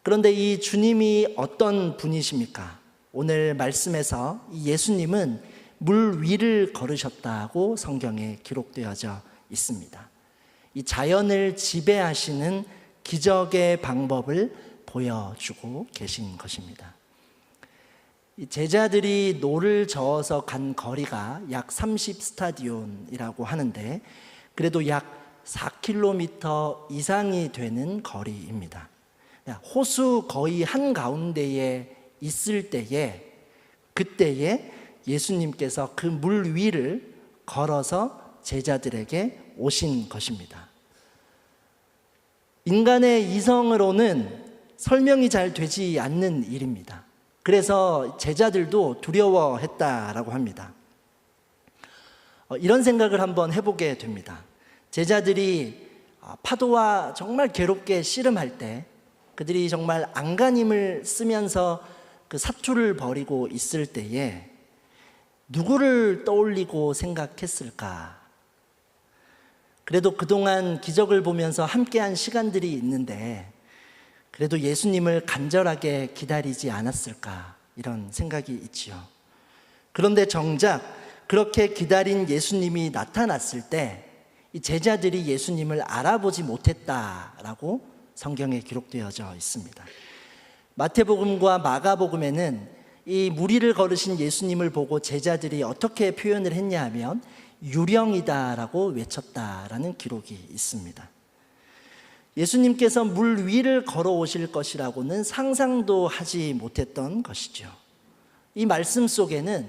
그런데 이 주님이 어떤 분이십니까? 오늘 말씀에서 예수님은 물 위를 걸으셨다고 성경에 기록되어져 있습니다. 이 자연을 지배하시는 기적의 방법을 보여주고 계신 것입니다. 이 제자들이 노를 저어서 간 거리가 약 30 스타디온이라고 하는데 그래도 약 4km 이상이 되는 거리입니다. 호수 거의 한가운데에 있을 때에 그때에 예수님께서 그 물 위를 걸어서 제자들에게 오신 것입니다. 인간의 이성으로는 설명이 잘 되지 않는 일입니다. 그래서 제자들도 두려워했다라고 합니다. 이런 생각을 한번 해보게 됩니다. 제자들이 파도와 정말 괴롭게 씨름할 때 그들이 정말 안간힘을 쓰면서 그 사투를 벌이고 있을 때에 누구를 떠올리고 생각했을까? 그래도 그동안 기적을 보면서 함께한 시간들이 있는데 그래도 예수님을 간절하게 기다리지 않았을까? 이런 생각이 있지요. 그런데 정작 그렇게 기다린 예수님이 나타났을 때 이 제자들이 예수님을 알아보지 못했다라고 성경에 기록되어져 있습니다. 마태복음과 마가복음에는 이 무리를 걸으신 예수님을 보고 제자들이 어떻게 표현을 했냐 하면 유령이다라고 외쳤다라는 기록이 있습니다. 예수님께서 물 위를 걸어오실 것이라고는 상상도 하지 못했던 것이죠. 이 말씀 속에는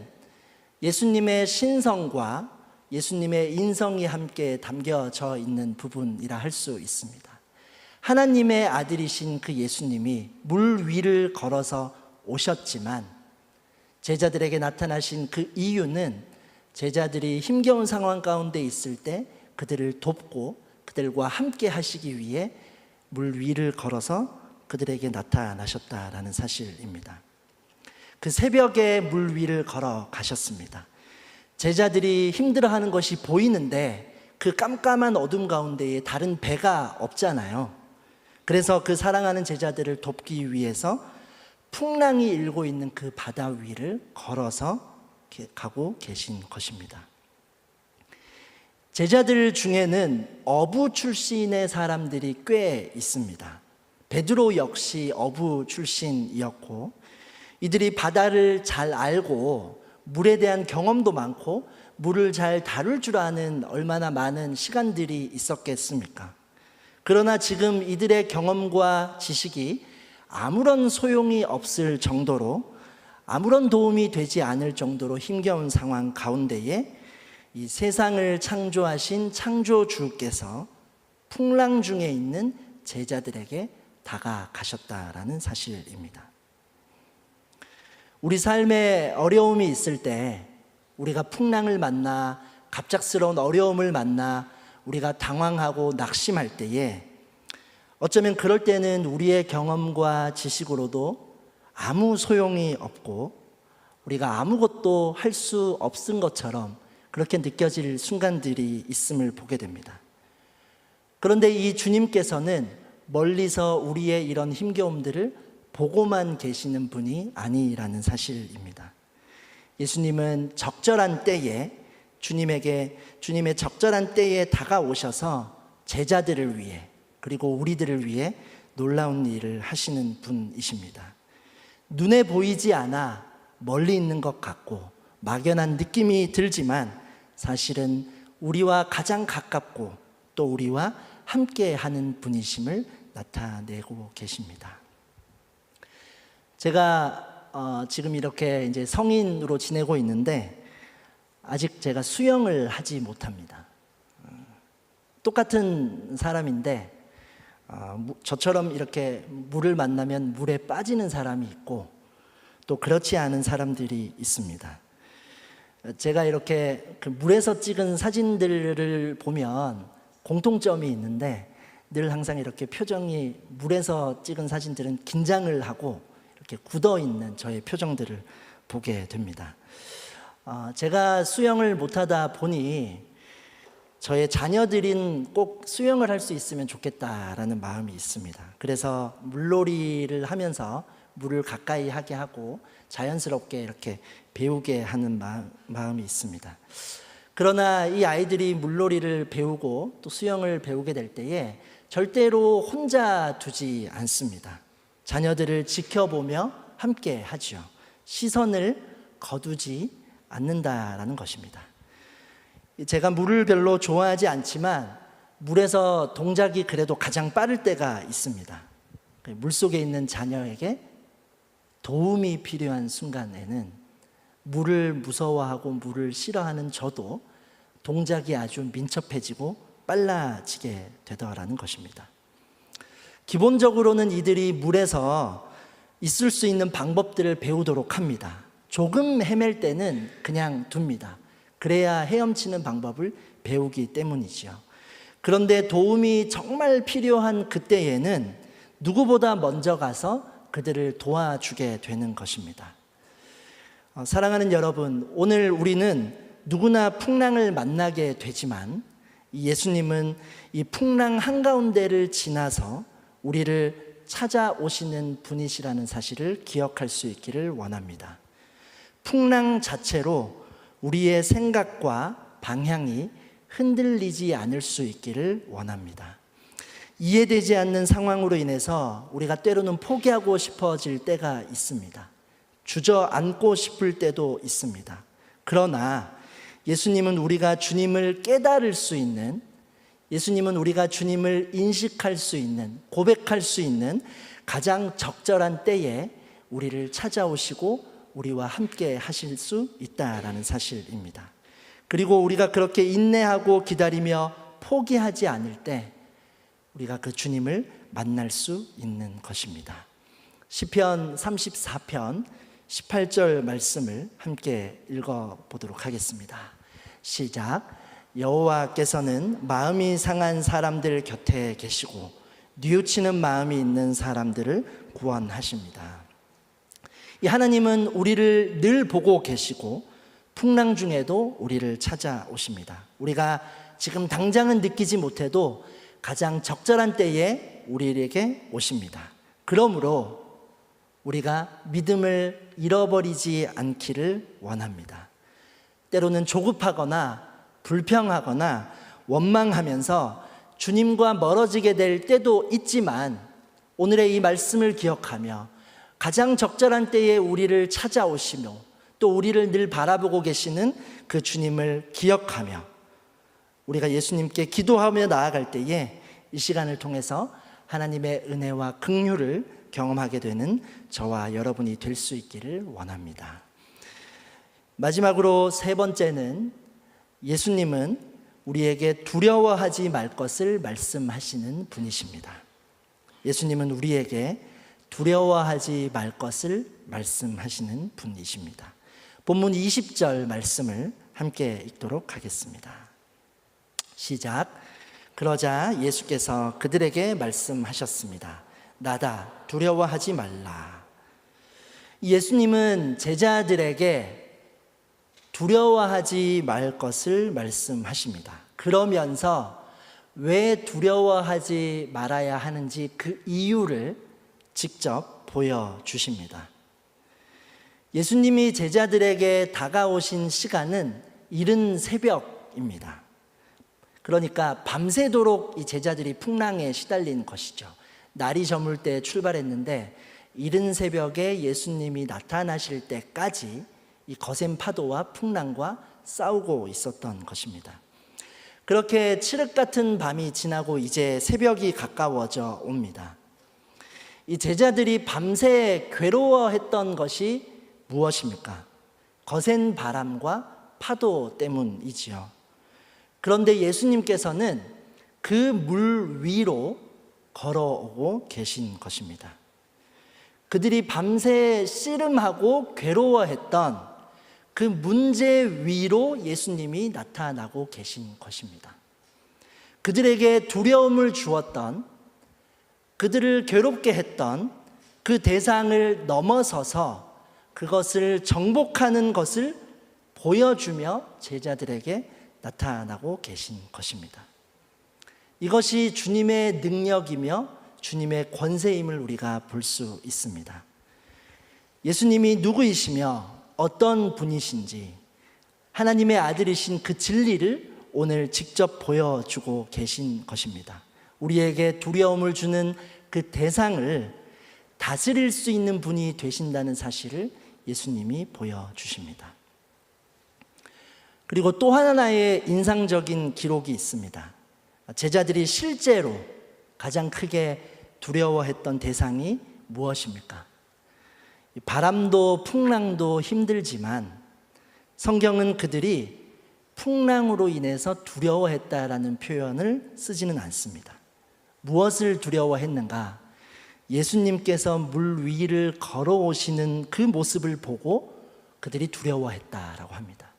예수님의 신성과 예수님의 인성이 함께 담겨져 있는 부분이라 할 수 있습니다. 하나님의 아들이신 그 예수님이 물 위를 걸어서 오셨지만 제자들에게 나타나신 그 이유는 제자들이 힘겨운 상황 가운데 있을 때 그들을 돕고 그들과 함께 하시기 위해 물 위를 걸어서 그들에게 나타나셨다라는 사실입니다. 그 새벽에 물 위를 걸어 가셨습니다. 제자들이 힘들어하는 것이 보이는데 그 깜깜한 어둠 가운데에 다른 배가 없잖아요. 그래서 그 사랑하는 제자들을 돕기 위해서 풍랑이 일고 있는 그 바다 위를 걸어서 가고 계신 것입니다. 제자들 중에는 어부 출신의 사람들이 꽤 있습니다. 베드로 역시 어부 출신이었고 이들이 바다를 잘 알고 물에 대한 경험도 많고 물을 잘 다룰 줄 아는 얼마나 많은 시간들이 있었겠습니까? 그러나 지금 이들의 경험과 지식이 아무런 소용이 없을 정도로 아무런 도움이 되지 않을 정도로 힘겨운 상황 가운데에 이 세상을 창조하신 창조주께서 풍랑 중에 있는 제자들에게 다가가셨다라는 사실입니다. 우리 삶에 어려움이 있을 때 우리가 풍랑을 만나 갑작스러운 어려움을 만나 우리가 당황하고 낙심할 때에 어쩌면 그럴 때는 우리의 경험과 지식으로도 아무 소용이 없고 우리가 아무것도 할 수 없은 것처럼 그렇게 느껴질 순간들이 있음을 보게 됩니다. 그런데 이 주님께서는 멀리서 우리의 이런 힘겨움들을 보고만 계시는 분이 아니라는 사실입니다. 예수님은 적절한 때에 주님의 적절한 때에 다가오셔서 제자들을 위해 그리고 우리들을 위해 놀라운 일을 하시는 분이십니다. 눈에 보이지 않아 멀리 있는 것 같고 막연한 느낌이 들지만 사실은 우리와 가장 가깝고 또 우리와 함께 하는 분이심을 나타내고 계십니다. 제가 지금 이렇게 이제 성인으로 지내고 있는데 아직 제가 수영을 하지 못합니다. 똑같은 사람인데 저처럼 이렇게 물을 만나면 물에 빠지는 사람이 있고 또 그렇지 않은 사람들이 있습니다. 제가 이렇게 그 물에서 찍은 사진들을 보면 공통점이 있는데 늘 항상 이렇게 표정이 물에서 찍은 사진들은 긴장을 하고 이렇게 굳어 있는 저의 표정들을 보게 됩니다. 제가 수영을 못하다 보니 저의 자녀들인 꼭 수영을 할 수 있으면 좋겠다라는 마음이 있습니다. 그래서 물놀이를 하면서 물을 가까이 하게 하고 자연스럽게 이렇게 배우게 하는 마음이 있습니다. 그러나 이 아이들이 물놀이를 배우고 또 수영을 배우게 될 때에 절대로 혼자 두지 않습니다. 자녀들을 지켜보며 함께 하죠. 시선을 거두지 않는다라는 것입니다. 제가 물을 별로 좋아하지 않지만 물에서 동작이 그래도 가장 빠를 때가 있습니다. 물속에 있는 자녀에게 도움이 필요한 순간에는 물을 무서워하고 물을 싫어하는 저도 동작이 아주 민첩해지고 빨라지게 되더라는 것입니다. 기본적으로는 이들이 물에서 있을 수 있는 방법들을 배우도록 합니다. 조금 헤맬 때는 그냥 둡니다. 그래야 헤엄치는 방법을 배우기 때문이죠. 그런데 도움이 정말 필요한 그때에는 누구보다 먼저 가서 그들을 도와주게 되는 것입니다. 사랑하는 여러분, 오늘 우리는 누구나 풍랑을 만나게 되지만 예수님은 이 풍랑 한가운데를 지나서 우리를 찾아오시는 분이시라는 사실을 기억할 수 있기를 원합니다. 풍랑 자체로 우리의 생각과 방향이 흔들리지 않을 수 있기를 원합니다. 이해되지 않는 상황으로 인해서 우리가 때로는 포기하고 싶어질 때가 있습니다. 주저앉고 싶을 때도 있습니다. 그러나 예수님은 우리가 주님을 깨달을 수 있는, 예수님은 우리가 주님을 인식할 수 있는, 고백할 수 있는 가장 적절한 때에 우리를 찾아오시고 우리와 함께 하실 수 있다라는 사실입니다. 그리고 우리가 그렇게 인내하고 기다리며 포기하지 않을 때 우리가 그 주님을 만날 수 있는 것입니다. 시편 34편 18절 말씀을 함께 읽어보도록 하겠습니다. 시작. 여호와께서는 마음이 상한 사람들 곁에 계시고 뉘우치는 마음이 있는 사람들을 구원하십니다. 이 하나님은 우리를 늘 보고 계시고 풍랑 중에도 우리를 찾아오십니다. 우리가 지금 당장은 느끼지 못해도 가장 적절한 때에 우리에게 오십니다. 그러므로 우리가 믿음을 잃어버리지 않기를 원합니다. 때로는 조급하거나 불평하거나 원망하면서 주님과 멀어지게 될 때도 있지만 오늘의 이 말씀을 기억하며 가장 적절한 때에 우리를 찾아오시며 또 우리를 늘 바라보고 계시는 그 주님을 기억하며 우리가 예수님께 기도하며 나아갈 때에 이 시간을 통해서 하나님의 은혜와 긍휼을 경험하게 되는 저와 여러분이 될 수 있기를 원합니다. 마지막으로 세 번째는 예수님은 우리에게 두려워하지 말 것을 말씀하시는 분이십니다. 예수님은 우리에게 두려워하지 말 것을 말씀하시는 분이십니다. 본문 20절 말씀을 함께 읽도록 하겠습니다. 시작. 그러자 예수께서 그들에게 말씀하셨습니다. 나다, 두려워하지 말라. 예수님은 제자들에게 두려워하지 말 것을 말씀하십니다. 그러면서 왜 두려워하지 말아야 하는지 그 이유를 직접 보여주십니다. 예수님이 제자들에게 다가오신 시간은 이른 새벽입니다. 그러니까 밤새도록 이 제자들이 풍랑에 시달린 것이죠. 날이 저물 때 출발했는데 이른 새벽에 예수님이 나타나실 때까지 이 거센 파도와 풍랑과 싸우고 있었던 것입니다. 그렇게 칠흑 같은 밤이 지나고 이제 새벽이 가까워져 옵니다. 이 제자들이 밤새 괴로워했던 것이 무엇입니까? 거센 바람과 파도 때문이지요. 그런데 예수님께서는 그 물 위로 걸어오고 계신 것입니다. 그들이 밤새 씨름하고 괴로워했던 그 문제 위로 예수님이 나타나고 계신 것입니다. 그들에게 두려움을 주었던, 그들을 괴롭게 했던 그 대상을 넘어서서 그것을 정복하는 것을 보여주며 제자들에게 나타나고 계신 것입니다. 이것이 주님의 능력이며 주님의 권세임을 우리가 볼 수 있습니다. 예수님이 누구이시며 어떤 분이신지 하나님의 아들이신 그 진리를 오늘 직접 보여주고 계신 것입니다. 우리에게 두려움을 주는 그 대상을 다스릴 수 있는 분이 되신다는 사실을 예수님이 보여주십니다. 그리고 또 하나의 인상적인 기록이 있습니다. 제자들이 실제로 가장 크게 두려워했던 대상이 무엇입니까? 바람도 풍랑도 힘들지만 성경은 그들이 풍랑으로 인해서 두려워했다라는 표현을 쓰지는 않습니다. 무엇을 두려워했는가? 예수님께서 물 위를 걸어오시는 그 모습을 보고 그들이 두려워했다라고 합니다.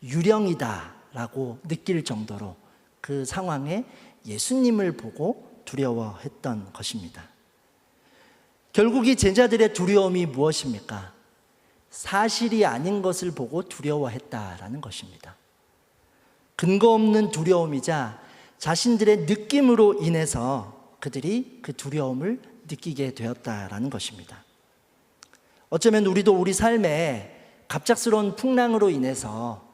유령이다라고 느낄 정도로 그 상황에 예수님을 보고 두려워했던 것입니다. 결국 이 제자들의 두려움이 무엇입니까? 사실이 아닌 것을 보고 두려워했다라는 것입니다. 근거 없는 두려움이자 자신들의 느낌으로 인해서 그들이 그 두려움을 느끼게 되었다라는 것입니다. 어쩌면 우리도 우리 삶에 갑작스러운 풍랑으로 인해서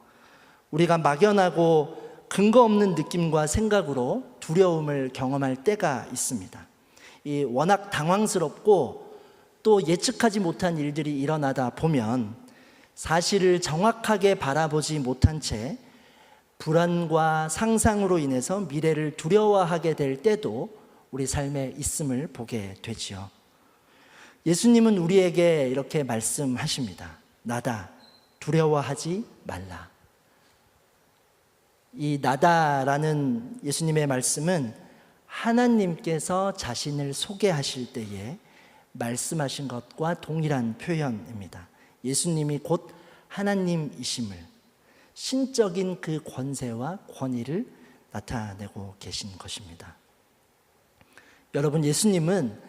우리가 막연하고 근거 없는 느낌과 생각으로 두려움을 경험할 때가 있습니다. 이 워낙 당황스럽고 또 예측하지 못한 일들이 일어나다 보면 사실을 정확하게 바라보지 못한 채 불안과 상상으로 인해서 미래를 두려워하게 될 때도 우리 삶에 있음을 보게 되지요. 예수님은 우리에게 이렇게 말씀하십니다. 나다, 두려워하지 말라. 이 나다라는 예수님의 말씀은 하나님께서 자신을 소개하실 때에 말씀하신 것과 동일한 표현입니다. 예수님이 곧 하나님이심을, 신적인 그 권세와 권위를 나타내고 계신 것입니다. 여러분, 예수님은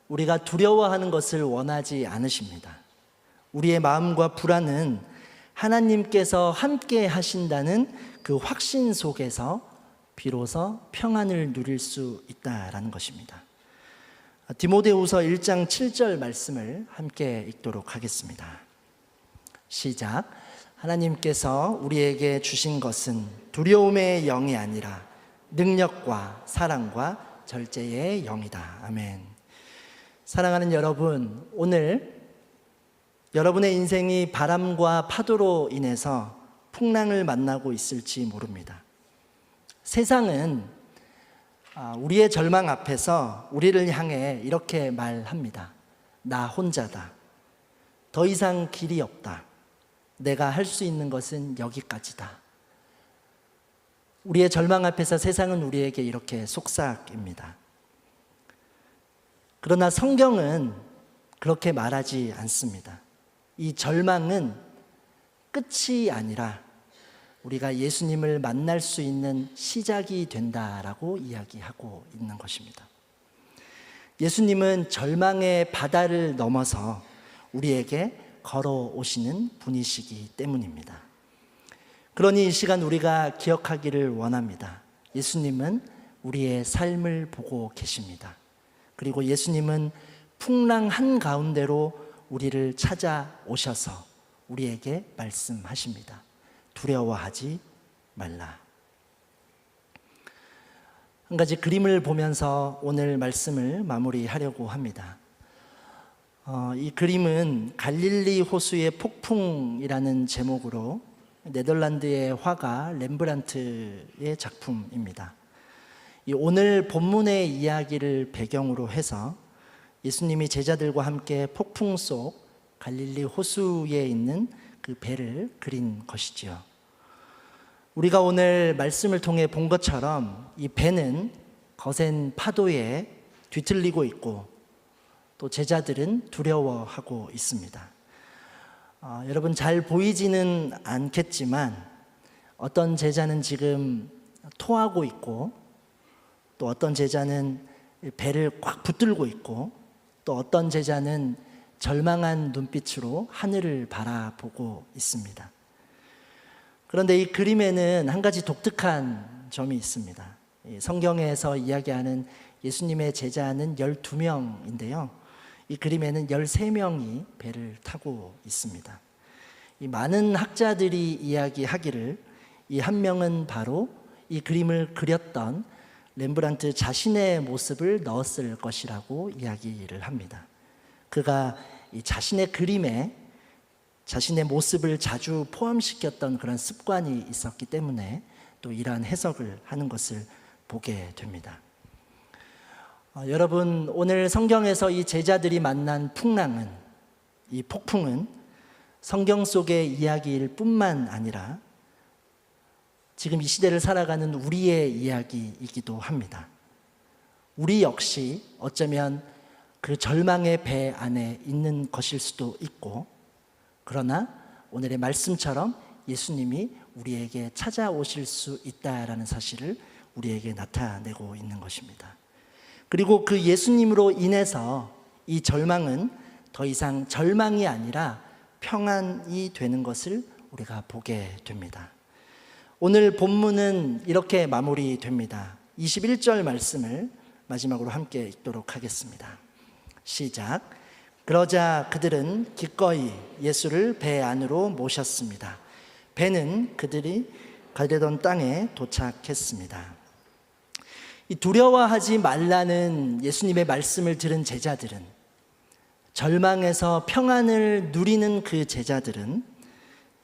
우리가 두려워하는 것을 원하지 않으십니다. 우리의 마음과 불안은 하나님께서 함께 하신다는 그 확신 속에서 비로소 평안을 누릴 수 있다라는 것입니다. 디모데후서 1장 7절 말씀을 함께 읽도록 하겠습니다. 시작. 하나님께서 우리에게 주신 것은 두려움의 영이 아니라 능력과 사랑과 절제의 영이다. 아멘. 사랑하는 여러분, 오늘 여러분의 인생이 바람과 파도로 인해서 풍랑을 만나고 있을지 모릅니다. 세상은 우리의 절망 앞에서 우리를 향해 이렇게 말합니다. 나 혼자다. 더 이상 길이 없다. 내가 할 수 있는 것은 여기까지다. 우리의 절망 앞에서 세상은 우리에게 이렇게 속삭입니다. 그러나 성경은 그렇게 말하지 않습니다. 이 절망은 끝이 아니라 우리가 예수님을 만날 수 있는 시작이 된다라고 이야기하고 있는 것입니다. 예수님은 절망의 바다를 넘어서 우리에게 걸어오시는 분이시기 때문입니다. 그러니 이 시간 우리가 기억하기를 원합니다. 예수님은 우리의 삶을 보고 계십니다. 그리고 예수님은 풍랑 한가운데로 우리를 찾아오셔서 우리에게 말씀하십니다. 두려워하지 말라. 한 가지 그림을 보면서 오늘 말씀을 마무리하려고 합니다. 이 그림은 갈릴리 호수의 폭풍이라는 제목으로 네덜란드의 화가 렘브란트의 작품입니다. 오늘 본문의 이야기를 배경으로 해서 예수님이 제자들과 함께 폭풍 속 갈릴리 호수에 있는 그 배를 그린 것이지요. 우리가 오늘 말씀을 통해 본 것처럼 이 배는 거센 파도에 뒤틀리고 있고 또 제자들은 두려워하고 있습니다. 여러분, 잘 보이지는 않겠지만 어떤 제자는 지금 토하고 있고 또 어떤 제자는 배를 꽉 붙들고 있고 또 어떤 제자는 절망한 눈빛으로 하늘을 바라보고 있습니다. 그런데 이 그림에는 한 가지 독특한 점이 있습니다. 성경에서 이야기하는 예수님의 제자는 12명인데요. 이 그림에는 13명이 배를 타고 있습니다. 이 많은 학자들이 이야기하기를 이 한 명은 바로 이 그림을 그렸던 렘브란트 자신의 모습을 넣었을 것이라고 이야기를 합니다. 그가 이 자신의 그림에 자신의 모습을 자주 포함시켰던 그런 습관이 있었기 때문에 또 이러한 해석을 하는 것을 보게 됩니다. 여러분, 오늘 성경에서 이 제자들이 만난 풍랑은, 이 폭풍은 성경 속의 이야기일 뿐만 아니라 지금 이 시대를 살아가는 우리의 이야기이기도 합니다. 우리 역시 어쩌면 그 절망의 배 안에 있는 것일 수도 있고, 그러나 오늘의 말씀처럼 예수님이 우리에게 찾아오실 수 있다라는 사실을 우리에게 나타내고 있는 것입니다. 그리고 그 예수님으로 인해서 이 절망은 더 이상 절망이 아니라 평안이 되는 것을 우리가 보게 됩니다. 오늘 본문은 이렇게 마무리됩니다. 21절 말씀을 마지막으로 함께 읽도록 하겠습니다. 시작. 그러자 그들은 기꺼이 예수를 배 안으로 모셨습니다. 배는 그들이 가려던 땅에 도착했습니다. 이 두려워하지 말라는 예수님의 말씀을 들은 제자들은, 절망에서 평안을 누리는 그 제자들은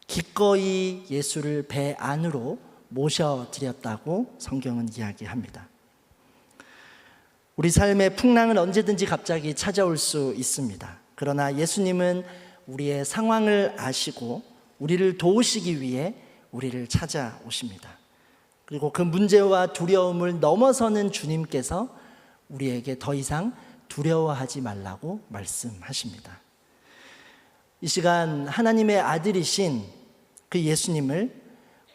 기꺼이 예수를 배 안으로 모셔드렸다고 성경은 이야기합니다. 우리 삶의 풍랑은 언제든지 갑자기 찾아올 수 있습니다. 그러나 예수님은 우리의 상황을 아시고 우리를 도우시기 위해 우리를 찾아오십니다. 그리고 그 문제와 두려움을 넘어서는 주님께서 우리에게 더 이상 두려워하지 말라고 말씀하십니다. 이 시간 하나님의 아들이신 그 예수님을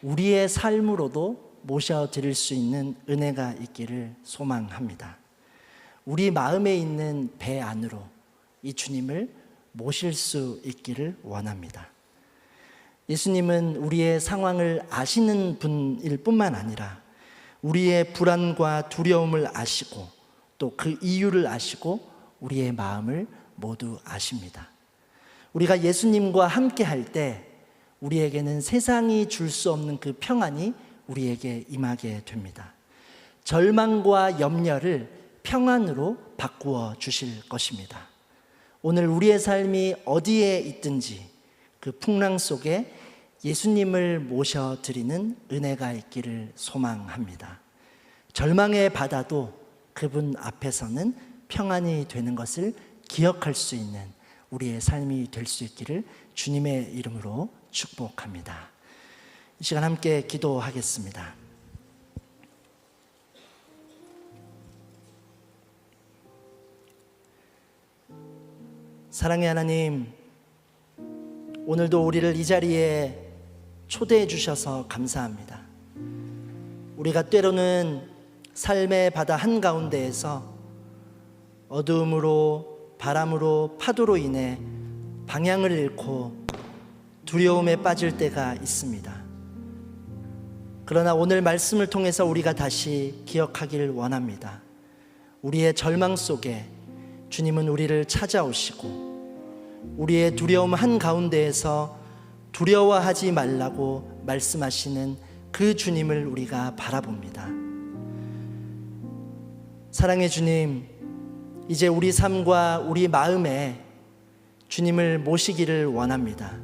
우리의 삶으로도 모셔드릴 수 있는 은혜가 있기를 소망합니다. 우리 마음에 있는 배 안으로 이 주님을 모실 수 있기를 원합니다. 예수님은 우리의 상황을 아시는 분일 뿐만 아니라 우리의 불안과 두려움을 아시고 또 그 이유를 아시고 우리의 마음을 모두 아십니다. 우리가 예수님과 함께 할 때 우리에게는 세상이 줄 수 없는 그 평안이 우리에게 임하게 됩니다. 절망과 염려를 평안으로 바꾸어 주실 것입니다. 오늘 우리의 삶이 어디에 있든지 그 풍랑 속에 예수님을 모셔드리는 은혜가 있기를 소망합니다. 절망의 바다도 그분 앞에서는 평안이 되는 것을 기억할 수 있는 우리의 삶이 될 수 있기를 주님의 이름으로 축복합니다. 이 시간 함께 기도하겠습니다. 사랑의 하나님, 오늘도 우리를 이 자리에 초대해 주셔서 감사합니다. 우리가 때로는 삶의 바다 한가운데에서 어두움으로, 바람으로, 파도로 인해 방향을 잃고 두려움에 빠질 때가 있습니다. 그러나 오늘 말씀을 통해서 우리가 다시 기억하기를 원합니다. 우리의 절망 속에 주님은 우리를 찾아오시고 우리의 두려움 한가운데에서 두려워하지 말라고 말씀하시는 그 주님을 우리가 바라봅니다. 사랑의 주님, 이제 우리 삶과 우리 마음에 주님을 모시기를 원합니다.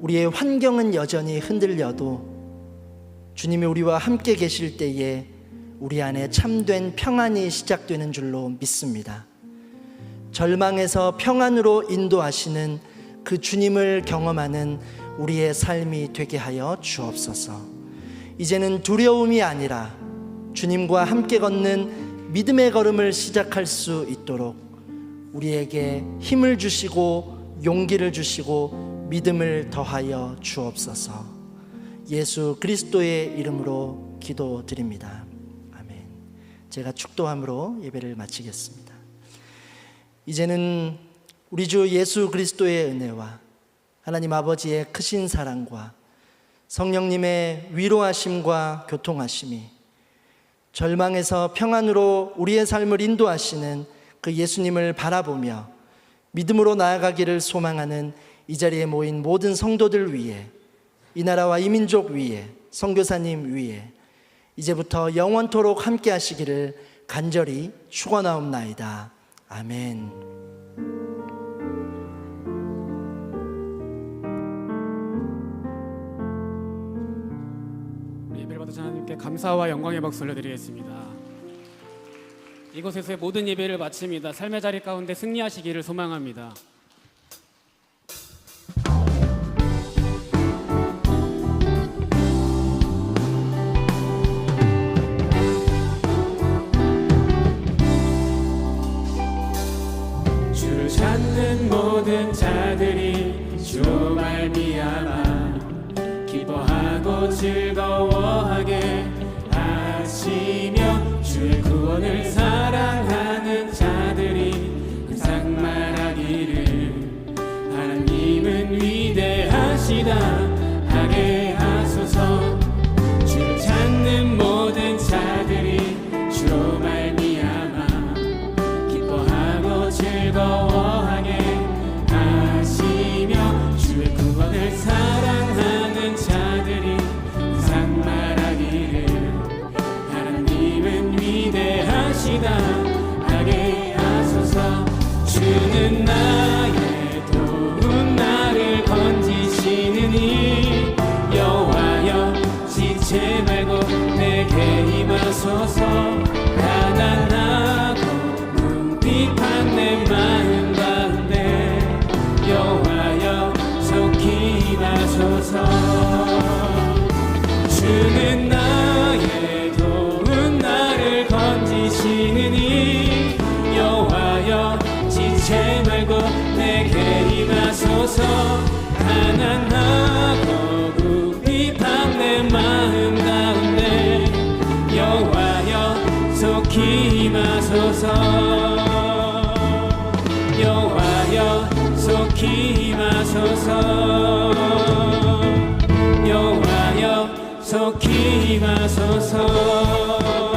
우리의 환경은 여전히 흔들려도 주님이 우리와 함께 계실 때에 우리 안에 참된 평안이 시작되는 줄로 믿습니다. 절망에서 평안으로 인도하시는 그 주님을 경험하는 우리의 삶이 되게 하여 주옵소서. 이제는 두려움이 아니라 주님과 함께 걷는 믿음의 걸음을 시작할 수 있도록 우리에게 힘을 주시고 용기를 주시고 믿음을 더하여 주옵소서. 예수 그리스도의 이름으로 기도드립니다. 아멘. 제가 축도함으로 예배를 마치겠습니다. 이제는 우리 주 예수 그리스도의 은혜와 하나님 아버지의 크신 사랑과 성령님의 위로하심과 교통하심이 절망에서 평안으로 우리의 삶을 인도하시는 그 예수님을 바라보며 믿음으로 나아가기를 소망하는 이 자리에 모인 모든 성도들 위해, 이 나라와 이 민족 위에, 선교사님 위에 이제부터 영원토록 함께 하시기를 간절히 축원하옵나이다. 아멘. 예배를 받으신 하나님께 감사와 영광의 박수 올려드리겠습니다. 이곳에서의 모든 예배를 마칩니다. 삶의 자리 가운데 승리하시기를 소망합니다. 주를 찾는 모든 자들이 주로 말미암아 기뻐하고 즐거워하게 하시며 주의 구원을 사랑하는 자들이 항상 말하기를 하나님은 위대하시다 하게 하소서. 주를 찾는 모든 자들이 주로 말미암아 기뻐하고 즐거워하게 하시며 주의 구원을 사랑하는 자들이 항상 말하기를 하나님은 위대하시다 하게 하소서. 주는 나의 도움 나를 건지시느니 여호와여 지체 말고 내게 임하소서. 가난하고 궁핍한 내 마음 가운데 여호와여 속히 임하소서. 주는 나의 도운 나를 건지시느니 여호와여 지체 말고 내게 임하소서 가난하고 궁핍한 내 마음 가운데 여호와여 속히 임하소서 여호와여 속히 임하소서 여호와여 속히 임하소서